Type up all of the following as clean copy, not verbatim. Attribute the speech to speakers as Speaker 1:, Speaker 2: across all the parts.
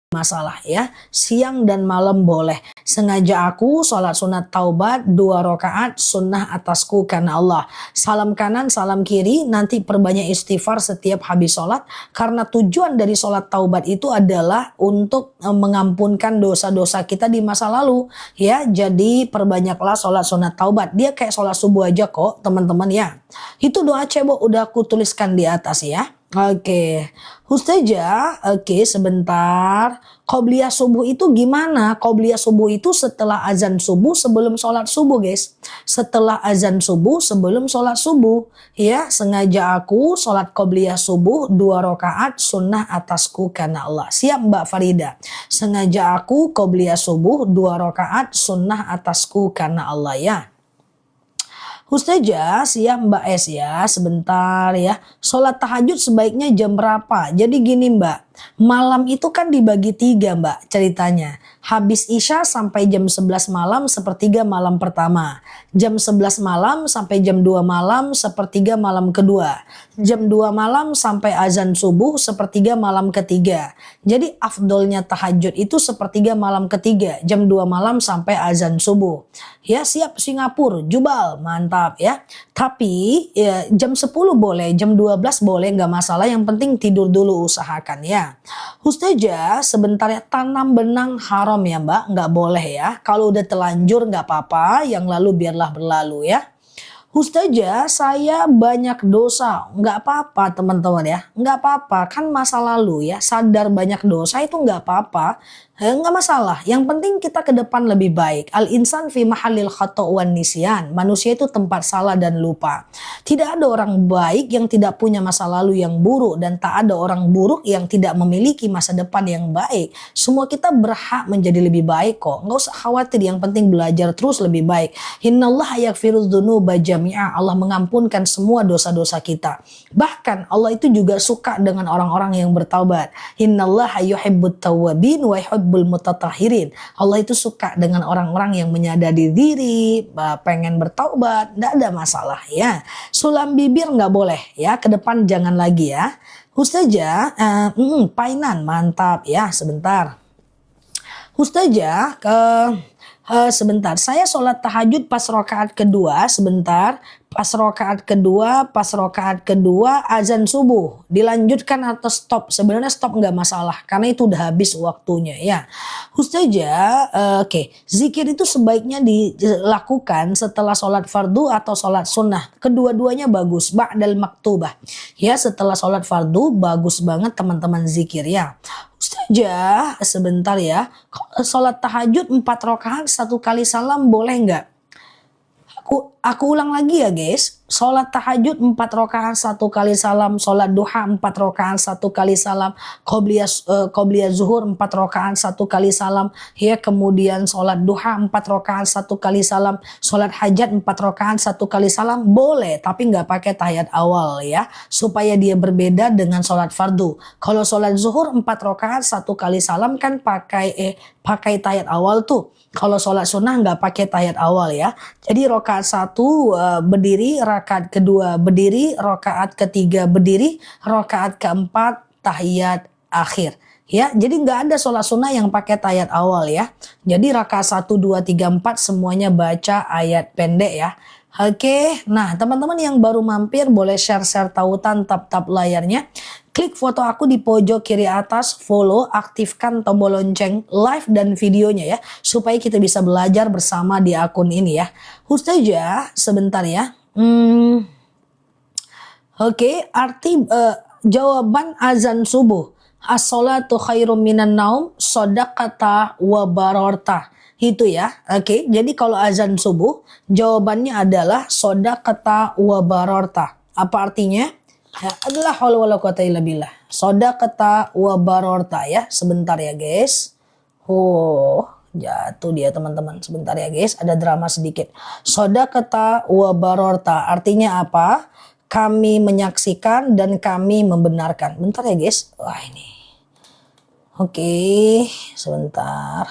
Speaker 1: masalah ya. Siang dan malam boleh. Sengaja aku sholat sunat taubat 2 rakaat sunnah atasku karena Allah. Salam kanan, salam kiri, nanti perbanyak istighfar setiap habis sholat. Karena tujuan dari sholat taubat itu adalah untuk mengampunkan dosa-dosa kita di masa lalu. Ya, jadi perbanyaklah sholat sunat taubat. Dia kayak sholat subuh aja kok teman-teman ya. Itu doa cebok udah aku tuliskan di atas ya. Oke, Ustazah, oke sebentar. Qobliyah subuh itu gimana? Qobliyah subuh itu setelah azan subuh sebelum sholat subuh guys. Setelah azan subuh sebelum sholat subuh. Ya, sengaja aku sholat qobliyah subuh 2 rakaat sunnah atasku karena Allah. Siap Mbak Farida. Sengaja aku qobliyah subuh 2 rakaat sunnah atasku karena Allah ya. Ustazah, siap Mbak S ya, sebentar ya. Sholat tahajud sebaiknya jam berapa? Jadi gini Mbak, malam itu kan dibagi 3 Mbak ceritanya. Habis Isya sampai jam 11 malam sepertiga malam pertama. Jam 11 malam sampai jam 2 malam sepertiga malam kedua. Jam 2 malam sampai azan subuh sepertiga malam ketiga. Jadi afdolnya tahajud itu sepertiga malam ketiga. Jam 2 malam sampai azan subuh. Ya siap Singapura, Jubal, mantap ya. Tapi ya, jam 10 boleh, jam 12 boleh nggak masalah. Yang penting tidur dulu usahakan ya. Ustazah sebentar ya, tanam benang haram ya Mbak, nggak boleh ya. Kalau udah telanjur nggak apa-apa, yang lalu biarlah berlalu ya. Ustazah saya banyak dosa, nggak apa-apa teman-teman ya, nggak apa-apa kan masa lalu ya, sadar banyak dosa itu nggak apa-apa, nggak masalah. Yang penting kita ke depan lebih baik. Al insan fi mahallil khata' wan nisyan, manusia itu tempat salah dan lupa. Tidak ada orang baik yang tidak punya masa lalu yang buruk dan tak ada orang buruk yang tidak memiliki masa depan yang baik. Semua kita berhak menjadi lebih baik kok, nggak usah khawatir. Yang penting belajar terus lebih baik. Innallaha yaghfirudz dzunuba jami'a, Allah mengampunkan semua dosa-dosa kita. Bahkan Allah itu juga suka dengan orang-orang yang bertaubat. Innallaha yuhibbut tawwabin wa yuhibbul mutatahhirin. Allah itu suka dengan orang-orang yang menyadari diri, pengen bertaubat, tidak ada masalah ya. Sulam bibir nggak boleh ya, ke depan jangan lagi ya. Ustazah, painan mantap ya, sebentar. Ustazah, sebentar, saya sholat tahajud pas rokaat kedua, sebentar, pas rokaat kedua azan subuh, dilanjutkan atau stop? Sebenarnya stop nggak masalah, karena itu udah habis waktunya ya. Ustazah, oke, zikir itu sebaiknya dilakukan setelah sholat fardu atau sholat sunnah. Kedua-duanya bagus, ba'dal maktubah. Ya, setelah sholat fardu bagus banget teman-teman zikir ya. Ustazah, sebentar ya. Sholat tahajud 4 rakaat 1 kali salam boleh nggak? Aku ulang lagi ya guys. Sholat tahajud 4 rakaat 1 kali salam. Sholat duha 4 rakaat 1 kali salam. Qobliyah zuhur 4 rakaat 1 kali salam. Ya, kemudian sholat duha 4 rakaat 1 kali salam. Sholat hajat 4 rakaat 1 kali salam. Boleh, tapi nggak pakai tahiyat awal ya. Supaya dia berbeda dengan sholat fardu. Kalau sholat zuhur 4 rakaat 1 kali salam kan pakai tahiyat awal tuh. Kalau sholat sunnah nggak pakai tahiyat awal ya. Jadi rakaat 1 berdiri, rakaat kedua berdiri, rakaat ketiga berdiri, rakaat keempat tahiyat akhir. Ya, jadi nggak ada sholat sunnah yang pakai tahiyat awal ya. Jadi rakaat 1, 2, 3, 4 semuanya baca ayat pendek ya. Oke, nah teman-teman yang baru mampir boleh share-share tautan, tap-tap layarnya. Klik foto aku di pojok kiri atas, follow, aktifkan tombol lonceng, live dan videonya ya. Supaya kita bisa belajar bersama di akun ini ya. Ustazah, sebentar ya. Oke, arti jawaban azan subuh. As-sholatu khairum minan naum, shadaqata wa barorta. Itu ya. Oke, jadi kalau azan subuh jawabannya adalah shadaqata wa barorta. Apa artinya? Ya, adalah haula wala quwata illa billah. Shadaqata wa barorta ya. Sebentar ya guys. Jatuh dia teman-teman. Sebentar ya guys, ada drama sedikit. Shadaqata wa barorta artinya apa? Kami menyaksikan dan kami membenarkan. Bentar ya guys. Wah ini. Oke, sebentar.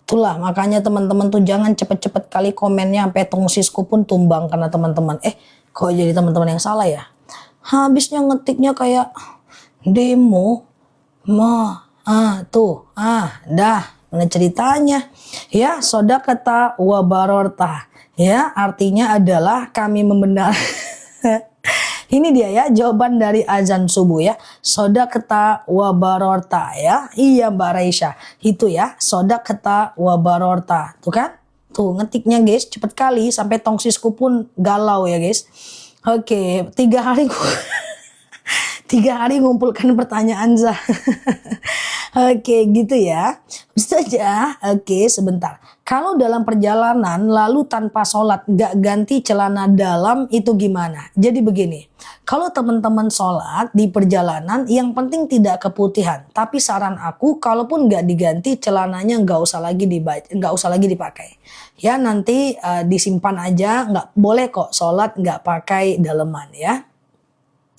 Speaker 1: Itulah makanya teman-teman tuh jangan cepet-cepet kali komennya sampai tongsisku pun tumbang karena teman-teman. Kok jadi teman-teman yang salah ya? Habisnya ngetiknya kayak demo. Dah. Mana ceritanya? Ya, sodakata wa barorta. Ya, artinya adalah kami membenar. Ini dia ya jawaban dari azan subuh ya. Sodakata wa barorta ya. Iya Mbak Raisya. Itu ya, sodakata wa barorta. Tuh kan? Tuh ngetiknya guys, cepet kali sampai tongsisku pun galau ya guys. Oke, 3 hari 3 hari ngumpulkan pertanyaan Zah. Oke gitu ya. Ustazah, oke sebentar. Kalau dalam perjalanan lalu tanpa sholat gak ganti celana dalam itu gimana? Jadi begini, kalau teman-teman sholat di perjalanan yang penting tidak keputihan. Tapi saran aku kalaupun gak diganti celananya gak usah lagi dipakai. Ya nanti disimpan aja, gak boleh kok sholat gak pakai daleman ya.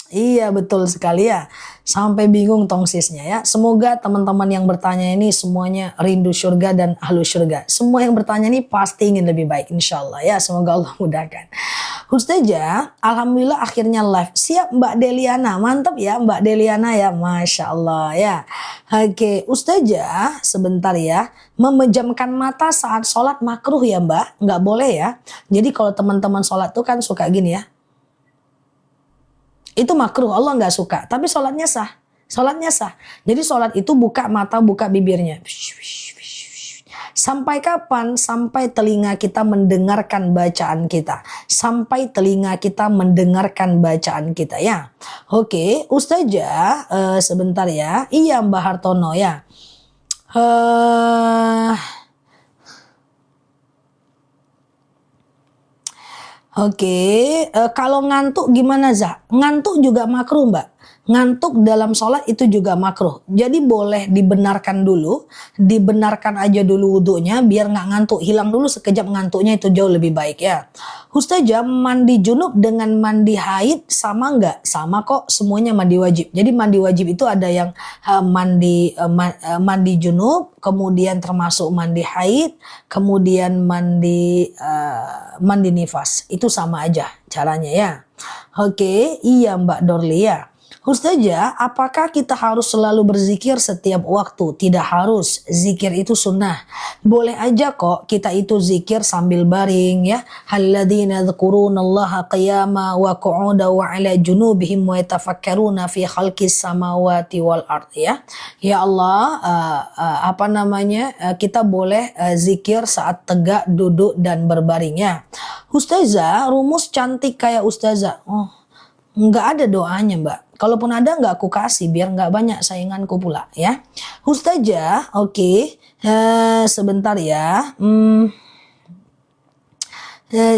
Speaker 1: Iya betul sekali ya. Sampai bingung tongsisnya ya. Semoga teman-teman yang bertanya ini semuanya rindu surga dan ahlu surga. Semua yang bertanya ini pasti ingin lebih baik insya Allah ya. Semoga Allah mudahkan. Ustazah, alhamdulillah akhirnya live. Siap Mbak Deliana. Mantap ya Mbak Deliana ya. Masya Allah ya. Oke Ustazah sebentar ya. Memejamkan mata saat sholat makruh ya Mbak. Nggak boleh ya. Jadi kalau teman-teman sholat tuh kan suka gini ya. Itu makruh, Allah nggak suka. Tapi sholatnya sah. Sholatnya sah. Jadi sholat itu buka mata, buka bibirnya. Sampai kapan? Sampai telinga kita mendengarkan bacaan kita. Sampai telinga kita mendengarkan bacaan kita ya. Oke, Ustazah, sebentar ya. Iya Mbak Hartono ya. Oke, kalau ngantuk gimana Zah? Ngantuk juga makruh Mbak. Ngantuk dalam sholat itu juga makruh. Jadi boleh dibenarkan dulu. Dibenarkan aja dulu wudhunya biar nggak ngantuk. Hilang dulu sekejap ngantuknya itu jauh lebih baik ya. Ustazah, mandi junub dengan mandi haid sama nggak? Sama kok, semuanya mandi wajib. Jadi mandi wajib itu ada yang mandi junub, kemudian termasuk mandi haid, kemudian mandi nifas. Itu sama aja caranya ya. Oke, iya Mbak Dorli ya. Ustazah, apakah kita harus selalu berzikir setiap waktu? Tidak harus, zikir itu sunnah. Boleh aja kok kita itu zikir sambil baring ya. Alladzina yadhkurunallaha qiyama wa qu'uda wa ala junubihim wa yatafakkaruna fi khalqis samawati wal ard ya. Ya Allah, kita boleh zikir saat tegak, duduk dan berbaring ya. Ustazah, rumus cantik kayak Ustazah. Oh, nggak ada doanya Mbak. Kalaupun ada nggak aku kasih biar nggak banyak sainganku pula ya. Ustazah, oke. Sebentar ya.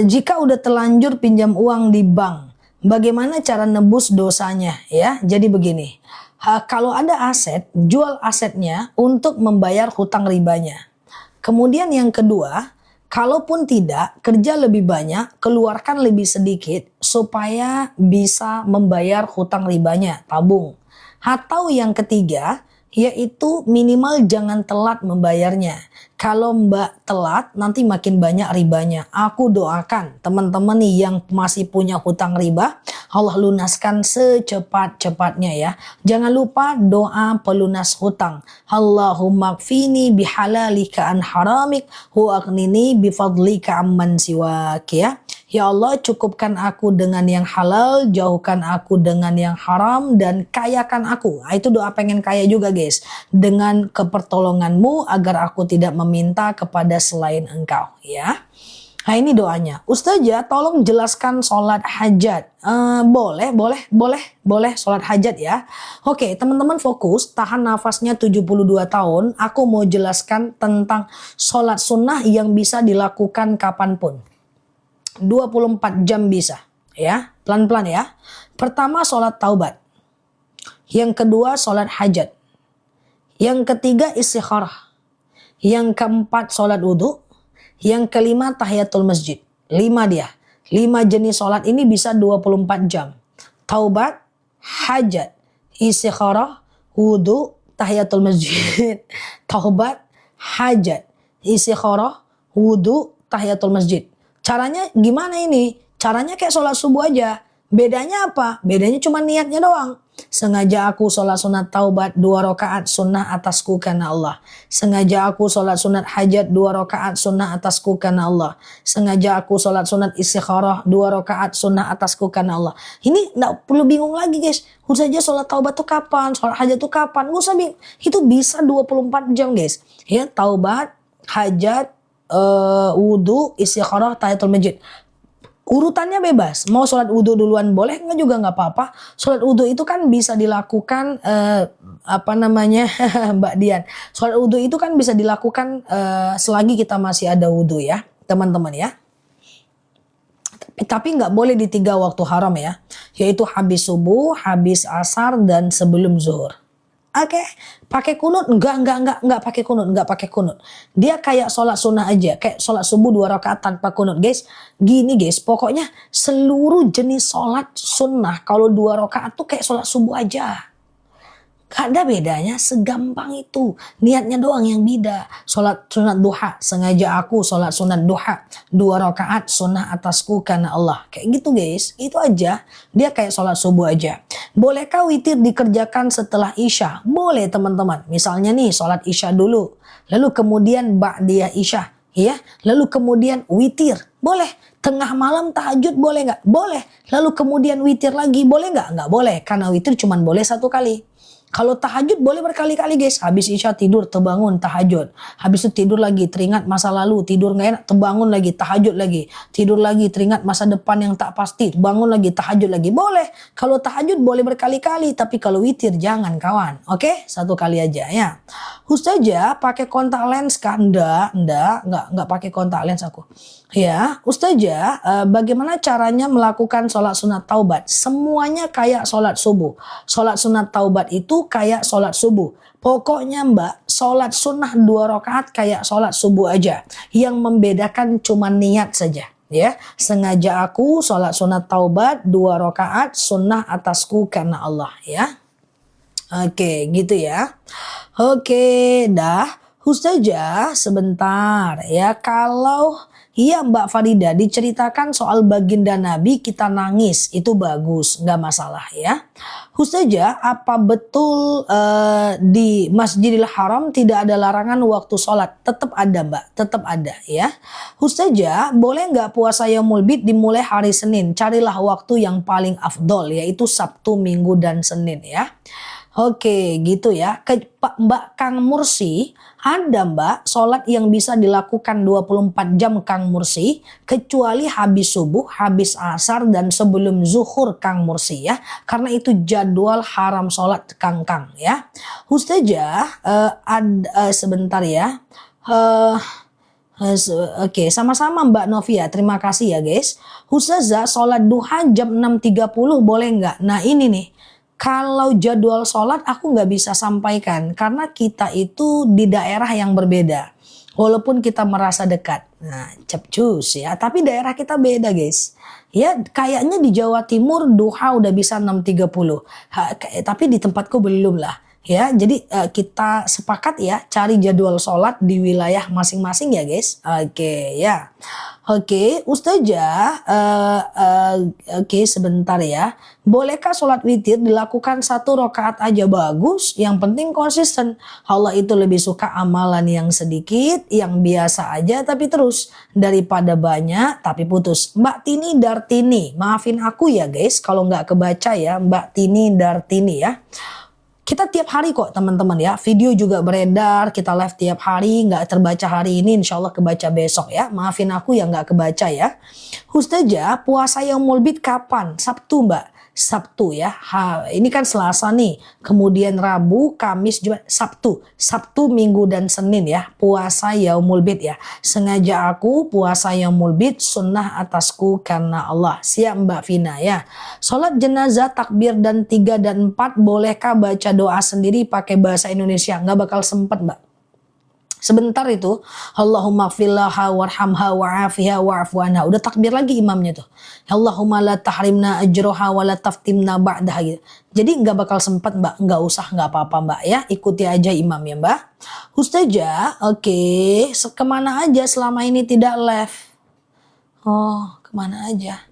Speaker 1: Jika udah terlanjur pinjam uang di bank, bagaimana cara nebus dosanya ya? Jadi begini. Kalau ada aset, jual asetnya untuk membayar hutang ribanya. Kemudian yang kedua, kalaupun tidak, kerja lebih banyak, keluarkan lebih sedikit supaya bisa membayar hutang ribanya, tabung. Atau yang ketiga, yaitu minimal jangan telat membayarnya. Kalau Mbak telat, nanti makin banyak ribanya. Aku doakan teman-teman nih yang masih punya hutang riba, Allah lunaskan secepat-cepatnya ya. Jangan lupa doa pelunas hutang. Allahumma kfini bihalalika an haramik wa aghnini bifadlika amman siwak ya. Ya Allah, cukupkan aku dengan yang halal, jauhkan aku dengan yang haram, dan kayakan aku. Nah, itu doa pengen kaya juga guys. Dengan kepertolonganmu agar aku tidak meminta kepada selain engkau ya. Nah ini doanya. Ustazah, tolong jelaskan sholat hajat. Boleh sholat hajat ya. Oke, teman-teman fokus, tahan nafasnya 72 tahun. Aku mau jelaskan tentang sholat sunnah yang bisa dilakukan kapanpun. 24 jam bisa ya, pelan-pelan ya. Pertama sholat taubat, yang kedua sholat hajat, yang ketiga istikharah, yang keempat sholat wudhu, yang kelima tahiyatul masjid. 5 dia, 5 jenis sholat ini bisa 24 jam. Taubat, hajat, istikharah, wudhu, tahiyatul masjid. Taubat, hajat, istikharah, wudhu, tahiyatul masjid. Caranya gimana ini? Caranya kayak sholat subuh aja. Bedanya apa? Bedanya cuma niatnya doang. Sengaja aku sholat sunat taubat 2 rakaat sunnah atasku karena Allah. Sengaja aku sholat sunat hajat 2 rakaat sunnah atasku karena Allah. Sengaja aku sholat sunat istikharah 2 rakaat sunnah atasku karena Allah. Ini nggak perlu bingung lagi guys. Udah saja sholat taubat tuh kapan? Sholat hajat tuh kapan? Nggak usah bingung. Itu bisa 24 jam guys. Ya, taubat, hajat, wudhu, istikharah, tahiyatul masjid. Urutannya bebas, mau sholat wudhu duluan boleh nggak juga nggak apa-apa. Sholat wudhu itu kan bisa dilakukan Mbak Dian. Sholat wudhu itu kan bisa dilakukan selagi kita masih ada wudhu ya teman-teman ya. Tapi nggak boleh di 3 waktu haram ya, yaitu habis subuh, habis asar dan sebelum zuhur. Oke, pakai kunut enggak pakai kunut. Dia kayak sholat sunnah aja, kayak sholat subuh 2 rakaat tanpa kunut, guys. Gini guys, pokoknya seluruh jenis sholat sunnah kalau 2 rakaat tuh kayak sholat subuh aja. Gak ada bedanya, segampang itu. Niatnya doang yang beda. Sholat sunat duha, sengaja aku sholat sunat duha 2 rakaat sunnah atasku karena Allah. Kayak gitu guys, itu aja. Dia kayak sholat subuh aja. Bolehkah witir dikerjakan setelah isya? Boleh teman-teman. Misalnya nih sholat isya dulu, lalu kemudian ba'diyah isya, ya. Lalu kemudian witir, boleh. Tengah malam tahajud boleh nggak? Boleh. Lalu kemudian witir lagi, boleh nggak? Nggak boleh, karena witir cuma boleh 1 kali. Kalau tahajud boleh berkali-kali guys. Habis isya tidur, terbangun, tahajud. Habis itu tidur lagi, teringat masa lalu, tidur gak enak, terbangun lagi, tahajud lagi. Tidur lagi, teringat masa depan yang tak pasti, bangun lagi, tahajud lagi. Boleh. Kalau tahajud boleh berkali-kali, tapi kalau witir jangan kawan. Oke? 1 kali aja ya. Ustazah pakai kontak lens kah? Enggak pakai kontak lens aku. Ya, Ustazah, bagaimana caranya melakukan sholat sunat taubat? Semuanya kayak sholat subuh. Sholat sunat taubat itu kayak sholat subuh. Pokoknya mbak, sholat sunnah 2 rakaat kayak sholat subuh aja. Yang membedakan cuma niat saja. Ya, sengaja aku sholat sunat taubat 2 rakaat sunnah atasku karena Allah ya. Oke, gitu ya. Oke, dah. Ustazah, sebentar ya. Kalau iya Mbak Farida diceritakan soal baginda Nabi kita nangis, itu bagus, nggak masalah ya. Ustazah, apa betul di Masjidil Haram tidak ada larangan waktu sholat? Tetap ada Mbak, tetap ada ya. Ustazah, boleh nggak puasa Yaumul Bid dimulai hari Senin? Carilah waktu yang paling afdol, yaitu Sabtu, Minggu, dan Senin ya. Oke gitu ya. Mbak Kang Mursi, ada Mbak sholat yang bisa dilakukan 24 jam Kang Mursi, kecuali habis subuh, habis asar, dan sebelum zuhur Kang Mursi ya. Karena itu jadwal haram sholat Kang ya. Ustazah, sebentar ya. Oke, sama-sama Mbak Novia, terima kasih ya guys. Ustazah, sholat duha jam 6.30 boleh nggak? Nah ini nih. Kalau jadwal sholat aku nggak bisa sampaikan karena kita itu di daerah yang berbeda. Walaupun kita merasa dekat. Nah, cepcus ya. Tapi daerah kita beda guys. Ya kayaknya di Jawa Timur duha udah bisa 6.30. Tapi di tempatku belum lah. Ya, jadi kita sepakat ya cari jadwal sholat di wilayah masing-masing ya guys. Oke ya. Oke, Ustazah, oke sebentar ya. Bolehkah sholat witir dilakukan 1 rakaat aja? Bagus, yang penting konsisten. Allah itu lebih suka amalan yang sedikit, yang biasa aja tapi terus, daripada banyak tapi putus. Mbak Tini Dartini, maafin aku ya guys kalau nggak kebaca ya, Mbak Tini Dartini ya. Kita tiap hari kok teman-teman ya, video juga beredar, kita live tiap hari, nggak terbaca hari ini, insya Allah kebaca besok ya. Maafin aku yang nggak kebaca ya. Ustazah, puasa Yaumul Bid kapan? Sabtu Mbak. Sabtu ya, ini kan Selasa nih, kemudian Rabu, Kamis, Jumat, Sabtu, Minggu, dan Senin ya, puasa Yaumul Bid ya. Sengaja aku puasa Yaumul Bid sunnah atasku karena Allah. Siap Mbak Vina ya. Sholat jenazah takbir dan 3 dan 4 bolehkah baca doa sendiri pakai bahasa Indonesia? Nggak bakal sempet Mbak. Sebentar itu, Allahumma gfirlaha warhamha wa'afiha wa'afu anha. Udah takbir lagi imamnya tuh. Allahumma la tahrimna ajroha wa la taftimna ba'daha gitu. Jadi nggak bakal sempat Mbak, nggak usah, nggak apa-apa Mbak ya. Ikuti aja imamnya Mbak. Ustazah, oke. Kemana aja selama ini tidak live? Oh, kemana aja?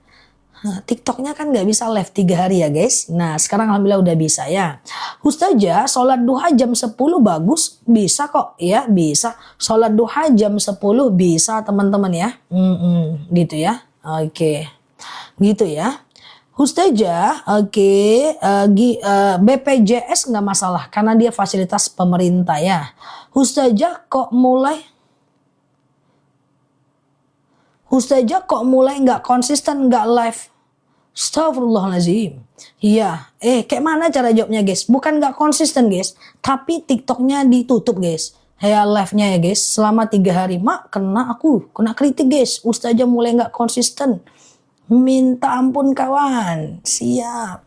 Speaker 1: Nah, TikToknya kan nggak bisa live 3 hari ya guys. Nah sekarang alhamdulillah udah bisa ya. Ustazah sholat duha jam 10 bagus. Bisa kok ya, bisa. Sholat duha jam 10 bisa teman-teman ya. Gitu ya. Oke. Gitu ya. Ustazah, oke, BPJS nggak masalah karena dia fasilitas pemerintah ya. Ustazah kok mulai nggak konsisten, nggak live? Astagfirullahaladzim. Iya, kayak mana cara jawabnya guys? Bukan nggak konsisten guys, tapi TikToknya ditutup guys. Ya live-nya ya guys, selama 3 hari. Mak, kena kritik guys. Ustazah mulai nggak konsisten. Minta ampun kawan. Siap.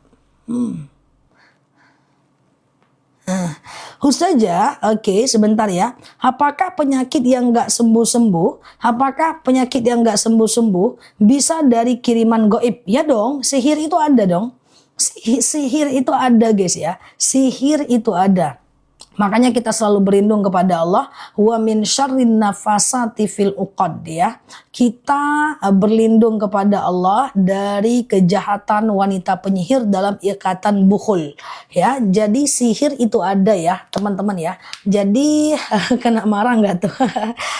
Speaker 1: Ustazah, oke, sebentar ya. Apakah penyakit yang nggak sembuh-sembuh? Apakah penyakit yang nggak sembuh-sembuh bisa dari kiriman goib? Ya dong, sihir itu ada dong. Sihir itu ada guys ya. Sihir itu ada. Makanya kita selalu berlindung kepada Allah, wa min syarrin nafasati fil uqad ya. Kita berlindung kepada Allah dari kejahatan wanita penyihir dalam ikatan bukhul ya. Jadi sihir itu ada ya teman-teman ya. Jadi kena marah nggak tuh?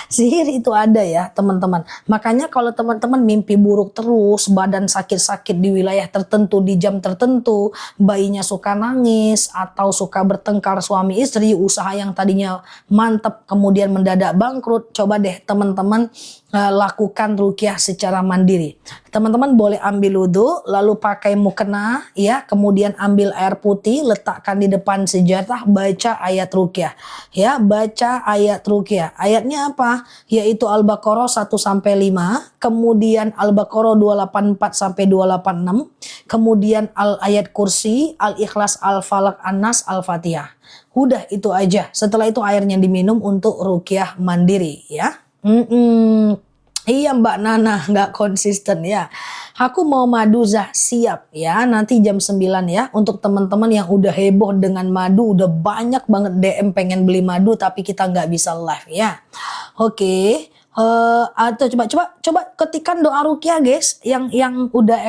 Speaker 1: Sihir itu ada ya teman-teman. Makanya kalau teman-teman mimpi buruk terus, badan sakit-sakit di wilayah tertentu, di jam tertentu, bayinya suka nangis atau suka bertengkar suami istri, usaha yang tadinya mantap kemudian mendadak bangkrut, coba deh teman-teman lakukan ruqyah secara mandiri. Teman-teman boleh ambil wudhu, lalu pakai mukena ya, kemudian ambil air putih, letakkan di depan sejadah, baca ayat ruqyah ya, baca ayat ruqyah. Ayatnya apa? Yaitu Al-Baqarah 1 sampai 5, kemudian Al-Baqarah 284 sampai 286, kemudian ayat kursi, Al-Ikhlas, Al-Falaq, An-Nas, Al-Fatihah. Udah itu aja. Setelah itu airnya diminum untuk ruqyah mandiri ya. Iya Mbak Nana, nggak konsisten ya. Aku mau madu Zah, siap ya. Nanti jam 9 ya. Untuk teman-teman yang udah heboh dengan madu, udah banyak banget DM pengen beli madu tapi kita nggak bisa live ya. Oke. Atau coba ketikan doa ruqyah guys, yang udah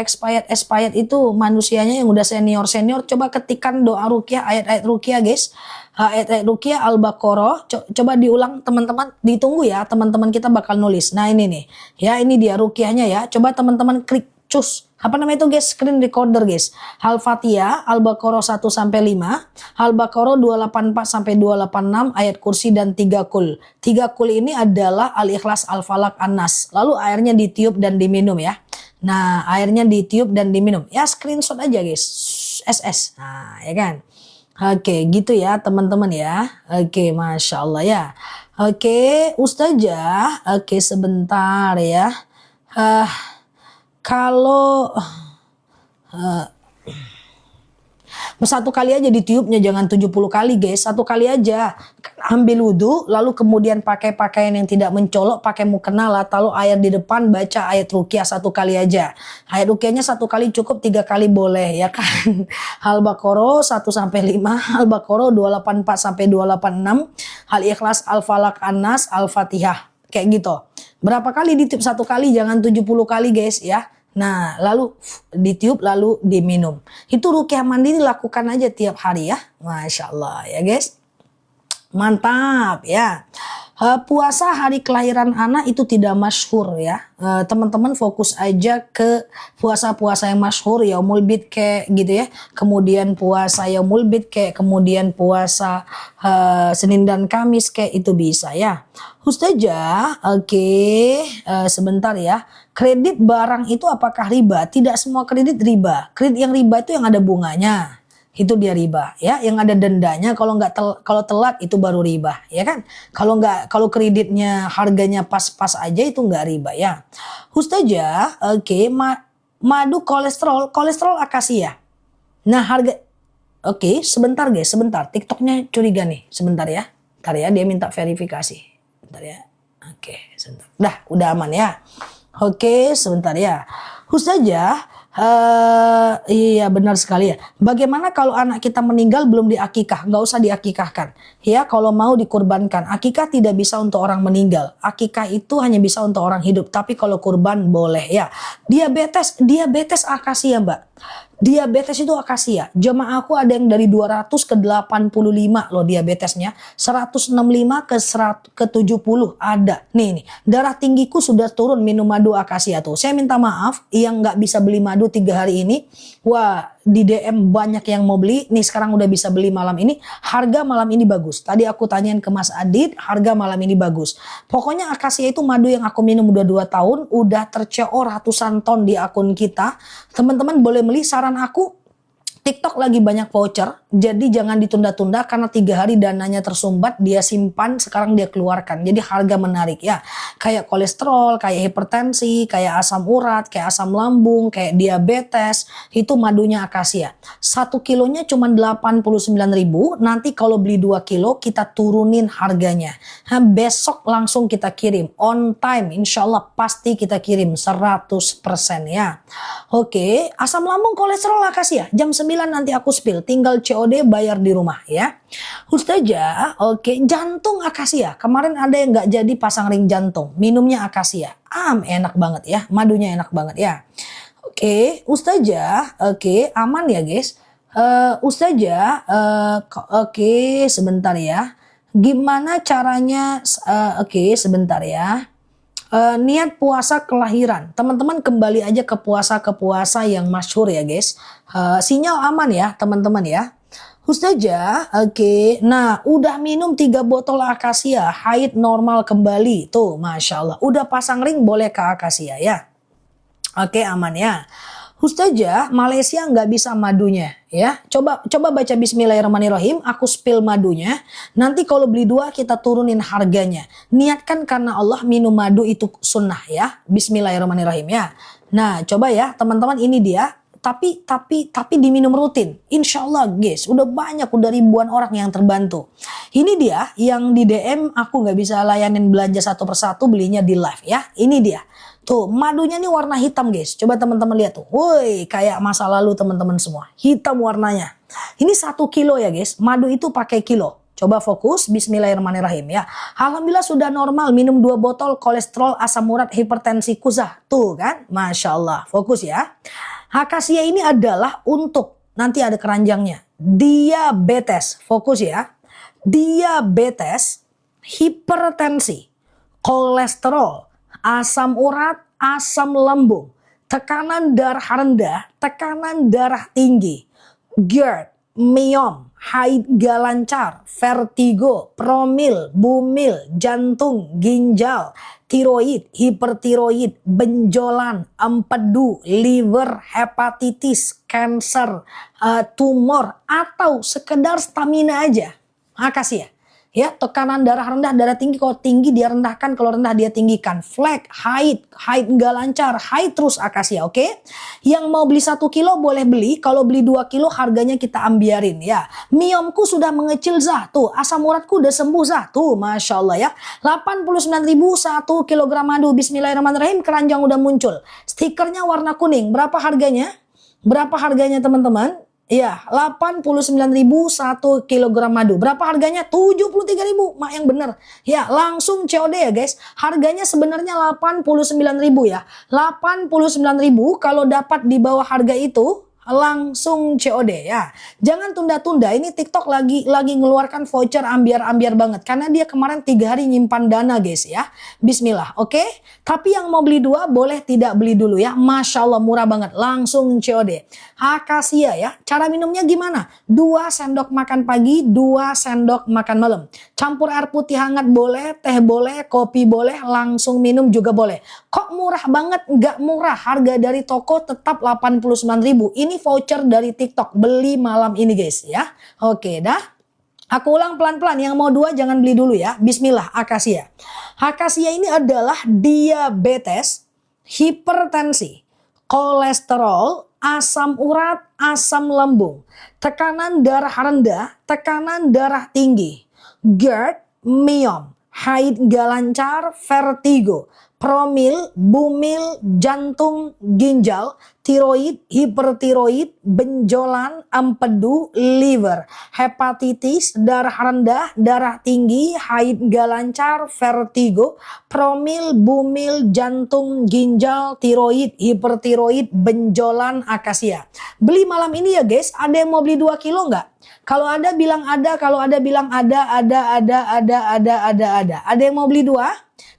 Speaker 1: expired itu manusianya yang udah senior, coba ketikan doa ruqyah, ayat-ayat ruqyah guys. Ayat-ayat ruqyah Al-Baqarah, coba diulang teman-teman, ditunggu ya, teman-teman kita bakal nulis. Nah ini nih ya, ini dia ruqyahnya ya. Coba teman-teman klik cus, apa namanya itu guys, screen recorder guys. Al-Fatihah, Al-Baqarah 1 sampai 5, Al-Baqarah 284 sampai 286, ayat kursi dan 3 kul. 3 kul ini adalah Al-Ikhlas, Al-Falaq, An-Nas. Lalu airnya ditiup dan diminum ya. Nah, airnya ditiup dan diminum. Ya screenshot aja guys. SS. Nah, ya kan. Oke, gitu ya teman-teman ya. Oke, Masya Allah ya. Oke, Ustazah. Oke, sebentar ya. Kalau satu kali aja ditiupnya, jangan 70 kali guys. Satu kali aja. Ambil wudhu, lalu kemudian pakai pakaian yang tidak mencolok, pakai mukena, lalu air di depan, baca ayat ruqyah 1 kali aja. Ayat ruqyahnya 1 kali cukup, 3 kali boleh ya kan. Al-Baqarah 1 sampai 5, Al-Baqarah 284 sampai 286, Al-Ikhlas, Al-Falaq, An-Nas, Al-Fatihah. Kayak gitu. Berapa kali ditiup? 1 kali, jangan 70 kali guys ya. Nah, lalu ditiup, lalu diminum. Itu ruqyah mandiri, lakukan aja tiap hari ya. Masya Allah ya guys. Mantap ya. Puasa hari kelahiran anak itu tidak masyhur ya. Teman-teman fokus aja ke puasa-puasa yang masyhur, Yaumul Bid kayak gitu ya. Kemudian puasa Yaumul Bid kayak, kemudian puasa Senin dan Kamis kayak, itu bisa ya. Ustazah, oke, sebentar ya. Kredit barang itu apakah riba? Tidak semua kredit riba. Kredit yang riba itu yang ada bunganya. Itu dia riba ya, yang ada dendanya. Kalau kalau telat itu baru riba ya kan. Kalau kreditnya harganya pas-pas aja itu nggak riba ya. Ustazah, oke, madu kolesterol akasia. Nah harga, oke, sebentar guys, sebentar. TikToknya curiga nih, sebentar ya. Bentar ya, dia minta verifikasi. Bentar ya. Oke, sebentar. Udah aman ya. Oke, sebentar ya. Ustazah, Iya benar sekali ya. Bagaimana kalau anak kita meninggal belum diakikah? Nggak usah diakikahkan. Ya kalau mau dikurbankan. Akikah tidak bisa untuk orang meninggal. Akikah itu hanya bisa untuk orang hidup. Tapi kalau kurban boleh ya. Diabetes akasia Mbak. Diabetes itu akasia. Jemaah aku ada yang dari 200 ke 85 loh diabetesnya. 165 ke 100, ke 70 ada. Nih. Darah tinggiku sudah turun minum madu akasia tuh. Saya minta maaf yang nggak bisa beli madu 3 hari ini. Wah, di DM banyak yang mau beli. Nih sekarang udah bisa beli malam ini. Harga malam ini bagus. Tadi aku tanyain ke Mas Adit, harga malam ini bagus. Pokoknya akasia itu madu yang aku minum udah 2 tahun. Udah terCO ratusan ton di akun kita. Teman-teman boleh beli, saran aku. TikTok lagi banyak voucher, jadi jangan ditunda-tunda karena 3 hari dananya tersumbat, dia simpan, sekarang dia keluarkan. Jadi harga menarik ya. Kayak kolesterol, kayak hipertensi, kayak asam urat, kayak asam lambung, kayak diabetes, itu madunya akasia. 1 kilonya cuma 89.000, nanti kalau beli 2 kilo kita turunin harganya. Nah, besok langsung kita kirim, on time, insya Allah pasti kita kirim 100% ya. Oke, asam lambung kolesterol akasia, jam 9 nanti aku spill, tinggal COD bayar di rumah ya. Ustazah, oke, jantung akasia. Kemarin ada yang nggak jadi pasang ring jantung, minumnya akasia. Enak banget ya, madunya enak banget ya. Oke, Ustazah, oke, aman ya guys. Ustazah, oke, sebentar ya. Gimana caranya? Oke, sebentar ya. Niat puasa kelahiran, teman-teman kembali aja ke puasa yang masyhur ya guys. Sinyal aman ya teman-teman ya. Ustazah, oke. Nah udah minum 3 botol akasia, haid normal kembali. Tuh Masya Allah, udah pasang ring boleh ke akasia ya. Oke, aman ya. Ustazah, Malaysia nggak bisa madunya ya. Coba baca Bismillahirrahmanirrahim. Aku spill madunya. Nanti kalau beli 2 kita turunin harganya. Niatkan karena Allah, minum madu itu sunnah ya. Bismillahirrahmanirrahim ya. Nah coba ya teman-teman, ini dia. Tapi diminum rutin. Insya Allah guys, udah banyak, udah ribuan orang yang terbantu. Ini dia yang di DM aku nggak bisa layanin belanja satu persatu, belinya di live ya. Ini dia. Tuh madunya nih warna hitam guys. Coba teman-teman lihat tuh. Woi, kayak masa lalu teman-teman semua. Hitam warnanya. Ini 1 kilo ya guys. Madu itu pakai kilo. Coba fokus, bismillahirrahmanirrahim ya. Alhamdulillah sudah normal, minum 2 botol, kolesterol, asam urat, hipertensi, kusah. Tuh kan, Masya Allah. Fokus ya. Akasia ini adalah untuk, nanti ada keranjangnya, diabetes. Fokus ya. Diabetes, hipertensi, kolesterol, asam urat, asam lambung, tekanan darah rendah, tekanan darah tinggi, GERD, myom, haid gak lancar, vertigo, promil, bumil, jantung, ginjal, tiroid, hipertiroid, benjolan, empedu, liver, hepatitis, cancer, tumor, atau sekedar stamina aja. Makasih ya. Ya, tekanan darah rendah, darah tinggi, kalau tinggi dia rendahkan, kalau rendah dia tinggikan. Flek, haid nggak lancar, haid terus akasia, oke? Yang mau beli 1 kilo boleh beli, kalau beli 2 kilo harganya kita ambiarin ya. Miomku sudah mengecil zah, tuh asam uratku udah sembuh zah, tuh Masya Allah ya. 89.000 1 kilogram madu, bismillahirrahmanirrahim, keranjang udah muncul. Stikernya warna kuning, berapa harganya? Berapa harganya teman-teman? Iya, 89.000 1 kilogram madu. Berapa harganya? 73.000. Mak yang bener. Ya, langsung COD ya guys. Harganya sebenarnya 89.000 ya. 89.000 kalau dapat di bawah harga itu langsung COD ya. Jangan tunda-tunda. Ini TikTok lagi ngeluarkan voucher ambiar-ambiar banget. Karena dia kemarin 3 hari nyimpan dana guys ya. Bismillah, oke? Tapi yang mau beli 2 boleh tidak beli dulu ya. Masya Allah murah banget. Langsung COD. Akasia ya. Cara minumnya gimana? 2 sendok makan pagi, 2 sendok makan malam. Campur air putih hangat boleh, teh boleh, kopi boleh, langsung minum juga boleh. Kok murah banget? Nggak murah. Harga dari toko tetap 89.000. Ini voucher dari TikTok, beli malam ini guys ya. Oke dah. Aku ulang pelan-pelan, yang mau 2 jangan beli dulu ya. Bismillah, akasia. Akasia ini adalah diabetes, hipertensi, kolesterol, asam urat, asam lambung, tekanan darah rendah, tekanan darah tinggi, GERD, myom, haid gak lancar, vertigo, promil, bumil, jantung, ginjal, tiroid, hipertiroid, benjolan, empedu, liver, hepatitis, darah rendah, darah tinggi, haid gak lancar, vertigo, promil, bumil, jantung, ginjal, tiroid, hipertiroid, benjolan, akasia. Beli malam ini ya guys. Ada yang mau beli 2 kilo nggak? Kalau ada bilang ada, kalau ada bilang ada. Ada yang mau beli 2?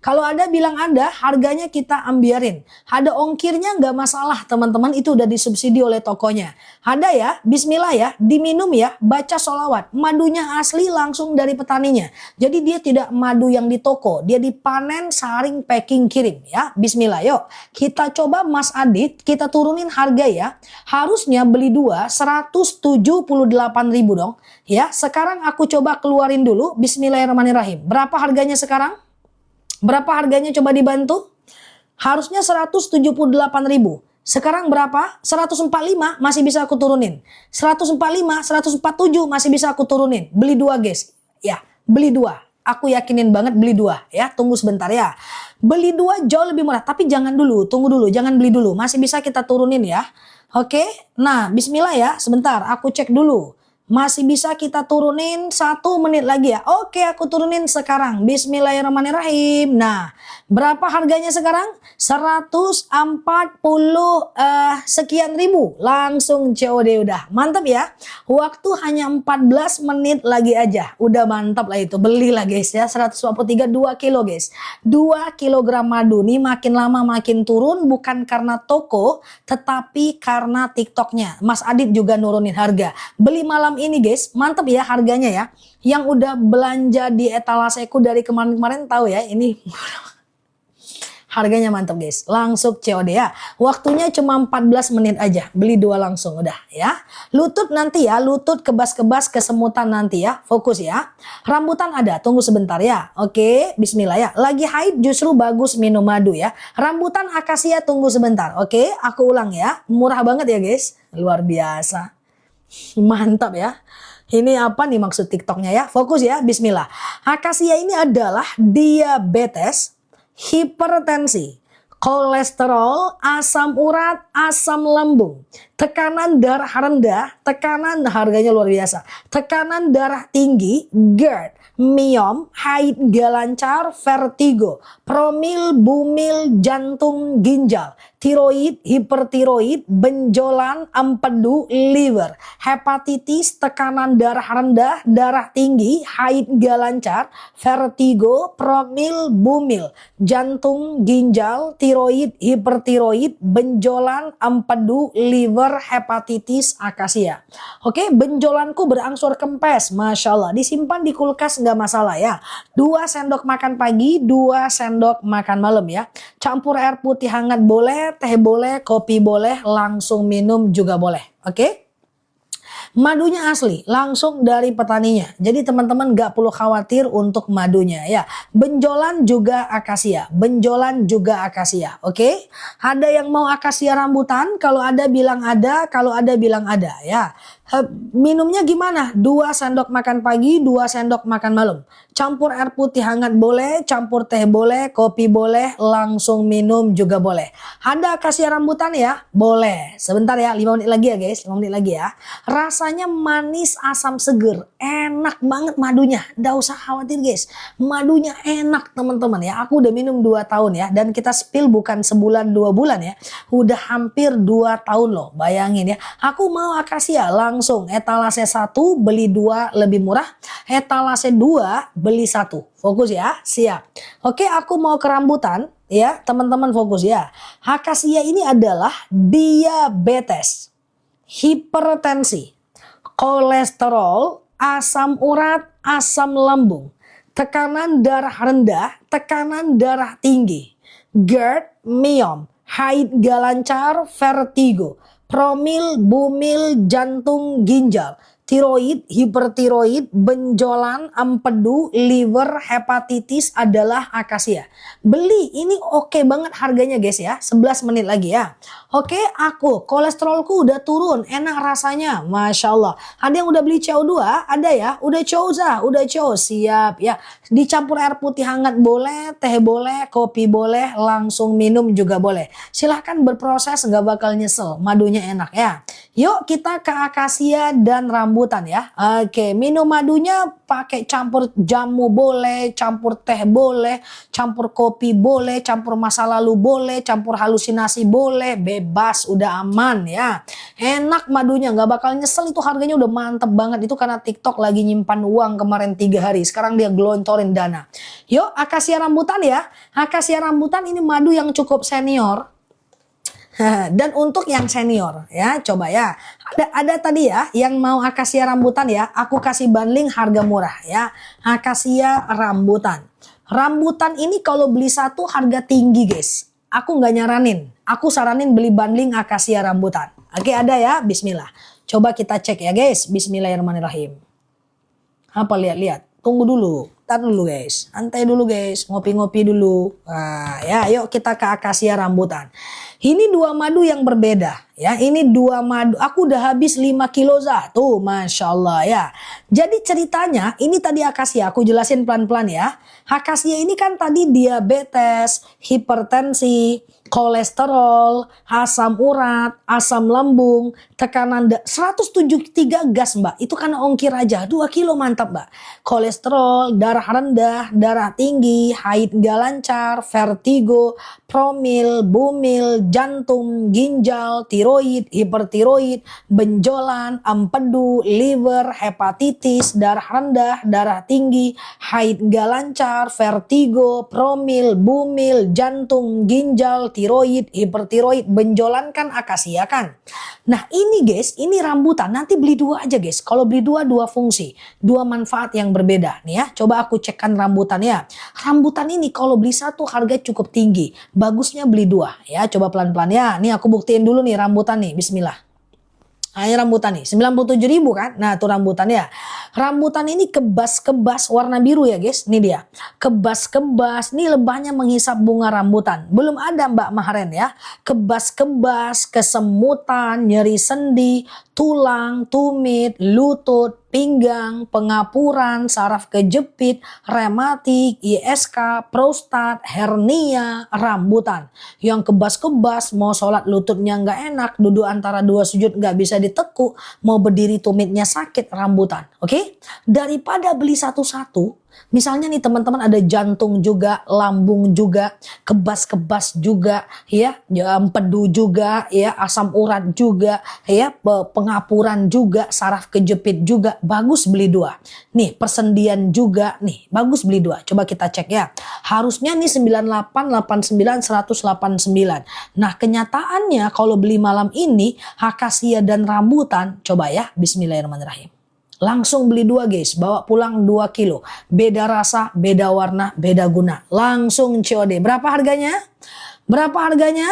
Speaker 1: Kalau ada bilang ada, harganya kita ambiarin. Ada ongkirnya nggak masalah teman-teman, itu udah disubsidi oleh tokonya. Ada ya, bismillah ya, diminum ya, baca sholawat. Madunya asli langsung dari petaninya. Jadi dia tidak madu yang di toko, dia dipanen, saring, packing, kirim ya. Bismillah, yuk. Kita coba Mas Adit, kita turunin harga ya. Harusnya beli 2, 178.000 dong. Ya, sekarang aku coba keluarin dulu, bismillahirrahmanirrahim. Berapa harganya sekarang? Berapa harganya coba dibantu? Harusnya 178.000. Sekarang berapa? 145 masih bisa aku turunin. 145, 147 masih bisa aku turunin. Beli 2 guys. Ya, beli 2. Aku yakinin banget beli 2 ya. Tunggu sebentar ya. Beli 2 jauh lebih murah. Tapi jangan dulu, tunggu dulu. Jangan beli dulu. Masih bisa kita turunin ya. Oke. Nah, bismillah ya. Sebentar, aku cek dulu. Masih bisa kita turunin 1 menit lagi ya. Oke, aku turunin sekarang. Bismillahirrahmanirrahim. Nah, berapa harganya sekarang? 140 sekian ribu. Langsung COD udah. Mantap ya. Waktu hanya 14 menit lagi aja. Udah mantap lah itu. Belilah guys ya. 143 2 kilo guys. 2 kilogram madu nih makin lama makin turun. Bukan karena toko, tetapi karena TikToknya. Mas Adit juga nurunin harga. Beli malam ini guys, mantep ya harganya ya. Yang udah belanja di etalaseku dari kemarin-kemarin tahu ya, ini harganya mantep guys. Langsung COD ya. Waktunya cuma 14 menit aja. Beli 2 langsung udah ya. Lutut nanti ya, lutut kebas-kebas kesemutan nanti ya. Fokus ya. Rambutan ada, tunggu sebentar ya. Oke, bismillah ya. Lagi haid justru bagus minum madu ya. Rambutan akasia tunggu sebentar. Oke, aku ulang ya. Murah banget ya guys. Luar biasa. Mantap ya. Ini apa nih maksud TikToknya ya? Fokus ya, bismillah. Akasia ini adalah diabetes, hipertensi, kolesterol, asam urat, asam lambung, tekanan darah rendah, tekanan harganya luar biasa, tekanan darah tinggi, GERD, miom, haid gak lancar, vertigo, promil, bumil, jantung, ginjal, tiroid, hipertiroid, benjolan, empedu, liver, hepatitis, tekanan darah rendah, darah tinggi, haid gak lancar, vertigo, promil, bumil, jantung, ginjal, tiroid, hipertiroid, benjolan, empedu, liver, hepatitis, akasia. Oke, benjolanku berangsur kempes, Masya Allah. Disimpan di kulkas nggak masalah ya. 2 sendok makan pagi, 2 sendok makan malam ya. Campur air putih hangat boleh, teh boleh, kopi boleh, langsung minum juga boleh. Oke? Madunya asli, langsung dari petaninya. Jadi teman-teman gak perlu khawatir untuk madunya ya. Benjolan juga akasia, benjolan juga akasia. Oke? Ada yang mau akasia rambutan? Kalau ada bilang ada, kalau ada bilang ada ya. Minumnya gimana? 2 sendok makan pagi, 2 sendok makan malam. Campur air putih hangat boleh, campur teh boleh, kopi boleh, langsung minum juga boleh. Ada akasia rambutan ya? Boleh. Sebentar ya, 5 menit lagi ya guys, 5 menit lagi ya. Rasanya manis, asam seger, enak banget madunya. Nggak usah khawatir guys, madunya enak teman-teman ya. Aku udah minum 2 tahun ya, dan kita spill bukan sebulan 2 bulan ya. Udah hampir 2 tahun loh, bayangin ya. Aku mau akasia langsung etalase 1 beli 2 lebih murah, etalase 2 beli 1. Fokus ya, siap. Oke, aku mau ke rambutan ya, teman-teman fokus ya. Akasia ini adalah diabetes, hipertensi, kolesterol, asam urat, asam lambung, tekanan darah rendah, tekanan darah tinggi, GERD, miom, haid gak lancar, vertigo, promil, bumil, jantung, ginjal, tiroid, hipertiroid, benjolan, empedu, liver, hepatitis adalah akasia. Beli, ini oke banget harganya guys ya. 11 menit lagi ya. Oke, aku kolesterolku udah turun, enak rasanya, Masya Allah. Ada yang udah beli CO2? Ada ya? Udah coza, udah siap ya. Dicampur air putih hangat boleh, teh boleh, kopi boleh, langsung minum juga boleh. Silahkan berproses, nggak bakal nyesel, madunya enak ya. Yuk kita ke akasia dan rambutan ya. Oke, minum madunya pakai campur jamu boleh, campur teh boleh, campur kopi boleh, campur masa lalu boleh, campur halusinasi boleh, bebas, udah aman ya. Enak madunya, nggak bakal nyesel, itu harganya udah mantep banget. Itu karena TikTok lagi nyimpan uang kemarin 3 hari, sekarang dia gelontorin dana. Yuk akasia rambutan ya. Akasia rambutan ini madu yang cukup senior. Dan untuk yang senior ya, coba ya. Ada tadi ya yang mau akasia rambutan ya, aku kasih bundling harga murah ya. Akasia rambutan. Rambutan ini kalau beli satu harga tinggi guys. Aku nggak nyaranin. Aku saranin beli bundling akasia rambutan. Oke, ada ya, bismillah. Coba kita cek ya guys. Bismillahirrahmanirrahim. Apa lihat-lihat? Tunggu dulu. Tar dulu guys. Santai dulu guys. Ngopi-ngopi dulu. Nah, ya, yuk kita ke akasia rambutan. Ini 2 madu yang berbeda ya. Ini 2 madu. Aku udah habis 5 kilo tuh, Masya Allah ya. Jadi ceritanya ini tadi akasia. Aku jelasin pelan-pelan ya. Akasia ini kan tadi diabetes, hipertensi, kolesterol, asam urat, asam lambung, tekanan 173 gas mbak. Itu karena ongkir aja 2 kilo mantap mbak. Kolesterol, darah rendah, darah tinggi, haid gak lancar, vertigo, promil, bumil, jantung, ginjal, tiroid, hipertiroid, benjolan, empedu, liver, hepatitis, darah rendah, darah tinggi, haid gak lancar, vertigo, promil, bumil, jantung, ginjal, tiroid, hipertiroid, benjolan kan akasia kan. Nah ini guys, ini rambutan. Nanti beli 2 aja guys. Kalau beli 2 fungsi, 2 manfaat yang berbeda nih ya. Coba aku cekkan rambutan ya. Rambutan ini kalau beli 1 harga cukup tinggi. Bagusnya beli 2 ya. Coba pelan-pelan ya. Nih aku buktiin dulu nih rambutan nih. Bismillah. Nah, ini rambutan nih 97.000 kan. Nah tuh rambutan ya. Rambutan ini kebas-kebas warna biru ya guys. Ini dia. Kebas-kebas. Ini lebahnya menghisap bunga rambutan. Belum ada Mbak Mahren ya. Kebas-kebas, kesemutan, nyeri sendi, tulang, tumit, lutut, pinggang, pengapuran, saraf kejepit, rematik, ISK, prostat, hernia, rambutan. Yang kebas-kebas, mau sholat lututnya nggak enak, duduk antara 2 sujud nggak bisa ditekuk, mau berdiri tumitnya sakit, rambutan. Oke? Daripada beli satu-satu, misalnya nih teman-teman ada jantung juga, lambung juga, kebas-kebas juga, ya, empedu juga, ya, asam urat juga, ya, pengapuran juga, saraf kejepit juga, bagus beli 2. Nih, persendian juga, nih, bagus beli 2. Coba kita cek ya. Harusnya nih 98, 89, 189. Nah, kenyataannya kalau beli malam ini, akasia dan rambutan, coba ya, bismillahirrahmanirrahim. Langsung beli 2 guys, bawa pulang 2 kilo. Beda rasa, beda warna, beda guna. Langsung COD. Berapa harganya? Berapa harganya?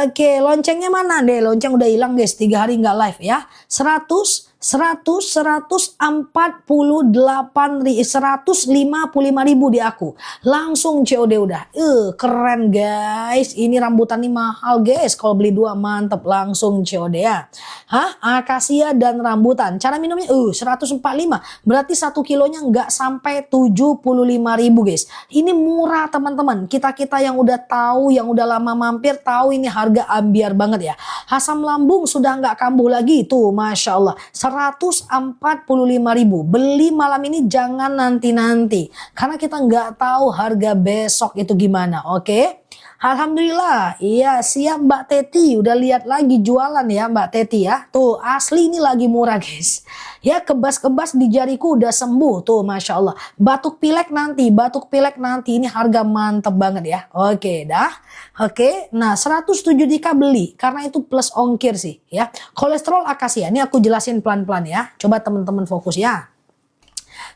Speaker 1: Oke, loncengnya mana deh? Lonceng udah hilang guys, 3 hari nggak live ya. 155.000 di aku. Langsung COD udah. Keren guys. Ini rambutan ini mahal guys. Kalau beli 2 mantep, langsung COD ya. Hah? Akasia dan rambutan. Cara minumnya 145. Berarti 1 kilonya nggak sampai 75.000 guys. Ini murah teman-teman. Kita yang udah tahu, yang udah lama mampir tahu ini harga ambiar banget ya. Asam lambung sudah nggak kambuh lagi tuh, Masya Allah. 145.000. Beli malam ini jangan nanti-nanti. Karena kita nggak tahu harga besok itu gimana. Oke? Alhamdulillah. Iya, siap Mbak Teti. Udah lihat lagi jualan ya Mbak Teti ya. Tuh asli ini lagi murah guys. Ya kebas-kebas di jariku udah sembuh tuh, Masya Allah. Batuk pilek nanti ini harga mantep banget ya. Oke dah. Oke, nah 107 Dika beli karena itu plus ongkir sih ya. Kolesterol akasia, ini aku jelasin pelan-pelan ya. Coba teman-teman fokus ya.